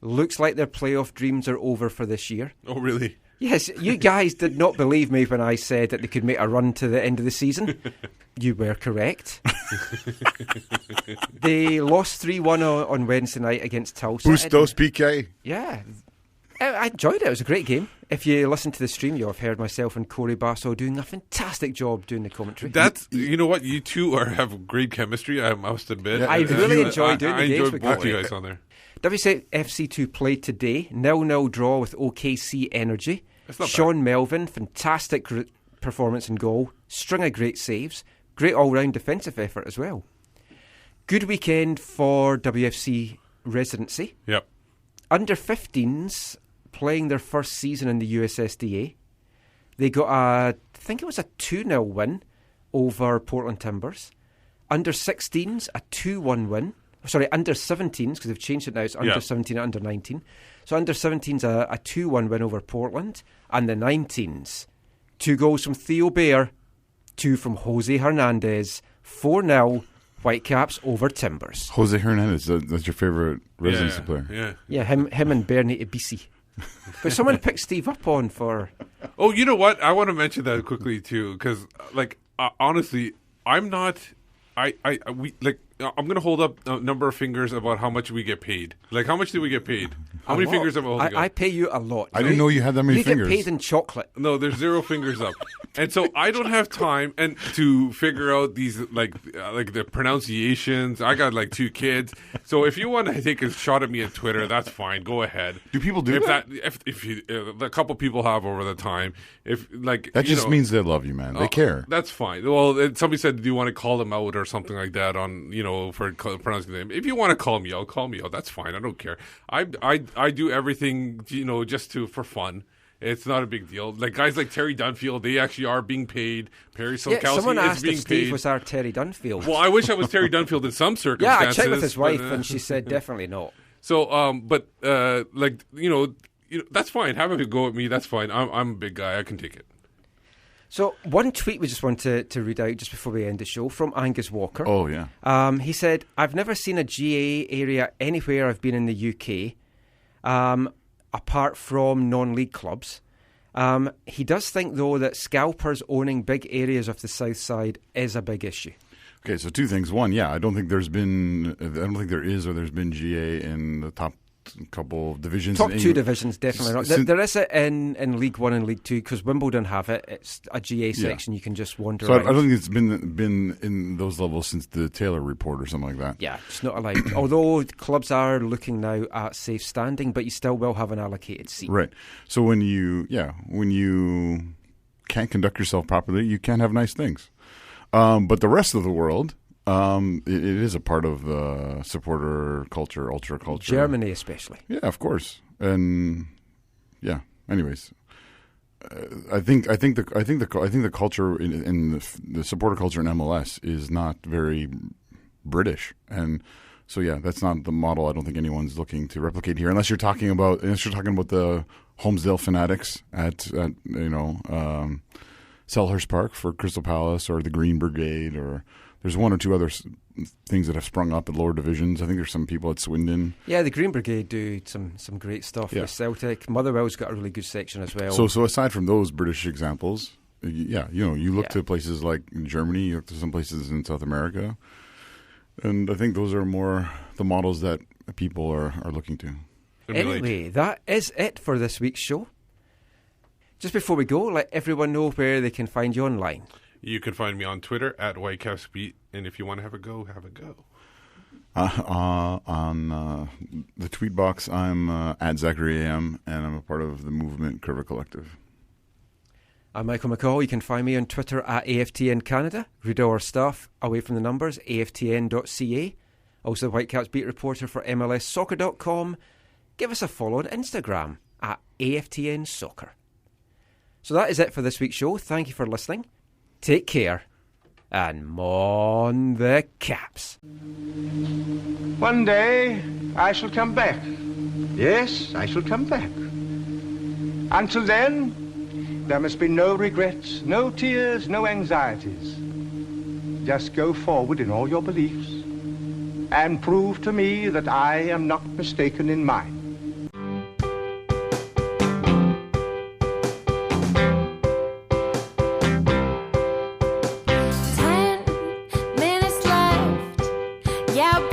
looks like their playoff dreams are over for this year. Oh, really? Yes, you guys did not believe me when I said that they could make a run to the end of the season. You were correct. They lost 3-1 on Wednesday night against Tulsa. Bustos PK. Yeah. I enjoyed it. It was a great game. If you listen to the stream, you'll have heard myself and Corey Basso doing a fantastic job doing the commentary. That's, you know what? You two have great chemistry, I must admit. Yeah, I really enjoy doing the games with both Corey. you guys on there. WFC2 played today. 0-0 draw with OKC Energy. Sean Melvin, fantastic performance in goal. String of great saves. Great all-round defensive effort as well. Good weekend for WFC residency. Yep. Under 15s playing their first season in the USSDA. They got I think it was a 2-0 win over Portland Timbers. Under 16s, a 2-1 win. Sorry, under 17s, because they've changed it now. It's under 17 and under 19. So under 17s, a 2-1 win over Portland. And the 19s, 2 goals from Theo Baer, 2 from Jose Hernandez, 4-0 Whitecaps over Timbers. Jose Hernandez, that's your favourite residency player. Yeah, him and Bernie Ibisi. But someone picked Steve up on for... Oh, you know what? I want to mention that quickly, too, because, honestly, I'm not... I'm going to hold up a number of fingers about how much we get paid. Like, how much do we get paid? How many fingers am I holding up? I pay you a lot. I didn't know you had that many fingers. You get paid in chocolate. No, there's 0 fingers up. And so I don't have time to figure out these, like the pronunciations. I got, 2 kids. So if you want to take a shot at me on Twitter, that's fine. Go ahead. Do people do that? If you, a couple people have over the time. That just means they love you, man. They care. That's fine. Well, somebody said, do you want to call them out or something like that on, for pronouncing the name? If you want to call me out, that's fine. I don't care. I do everything, just for fun. It's not a big deal. Like guys like Terry Dunfield, they actually are being paid. Perry Solkowski someone asked is being if Steve paid. was our Terry Dunfield. Well, I wish I was Terry Dunfield in some circumstances. Yeah, I checked with his wife, and she said definitely not. So, that's fine. Have a go at me. That's fine. I'm a big guy. I can take it. So, one tweet we just want to read out just before we end the show from Angus Walker. Oh, yeah. He said, I've never seen a GA area anywhere I've been in the UK, apart from non-league clubs. He does think, though, that scalpers owning big areas of the south side is a big issue. Okay, so 2 things. One, I don't think there is or there's been GA in the top couple of divisions. Top 2 divisions, definitely not. There is it in League 1 and League 2 because Wimbledon have it. It's a GA section you can just wander around. I don't think it's been in those levels since the Taylor report or something like that. Yeah, it's not allowed. Although clubs are looking now at safe standing, but you still will have an allocated seat. Right. So when you can't conduct yourself properly, you can't have nice things. But the rest of the world... it is a part of the supporter culture, ultra culture. Germany, especially. Yeah, of course. And anyways, I think the culture in the supporter culture in MLS is not very British, and so that's not the model. I don't think anyone's looking to replicate here, unless you're talking about the Holmesdale Fanatics at Selhurst Park for Crystal Palace, or the Green Brigade, or there's 1 or 2 other things that have sprung up at lower divisions. I think there's some people at Swindon. Yeah, the Green Brigade do some great stuff with Celtic. Motherwell's got a really good section as well. So aside from those British examples, you look to places like Germany, you look to some places in South America, and I think those are more the models that people are looking to. Anyway, that is it for this week's show. Just before we go, let everyone know where they can find you online. You can find me on Twitter at WhitecapsBeat, and if you want to have a go, have a go. On the tweet box, I'm at Zachary AM, and I'm a part of the movement Curva Collective. I'm Michael McCall. You can find me on Twitter at AFTN Canada. Read our stuff away from the numbers, aftn.ca. Also the Whitecaps beat reporter for MLSsoccer.com. Give us a follow on Instagram at AFTN Soccer. So that is it for this week's show. Thank you for listening. Take care. And mon the Caps. One day I shall come back. Yes, I shall come back. Until then, there must be no regrets, no tears, no anxieties. Just go forward in all your beliefs and prove to me that I am not mistaken in mine. 10 minutes left. Yeah.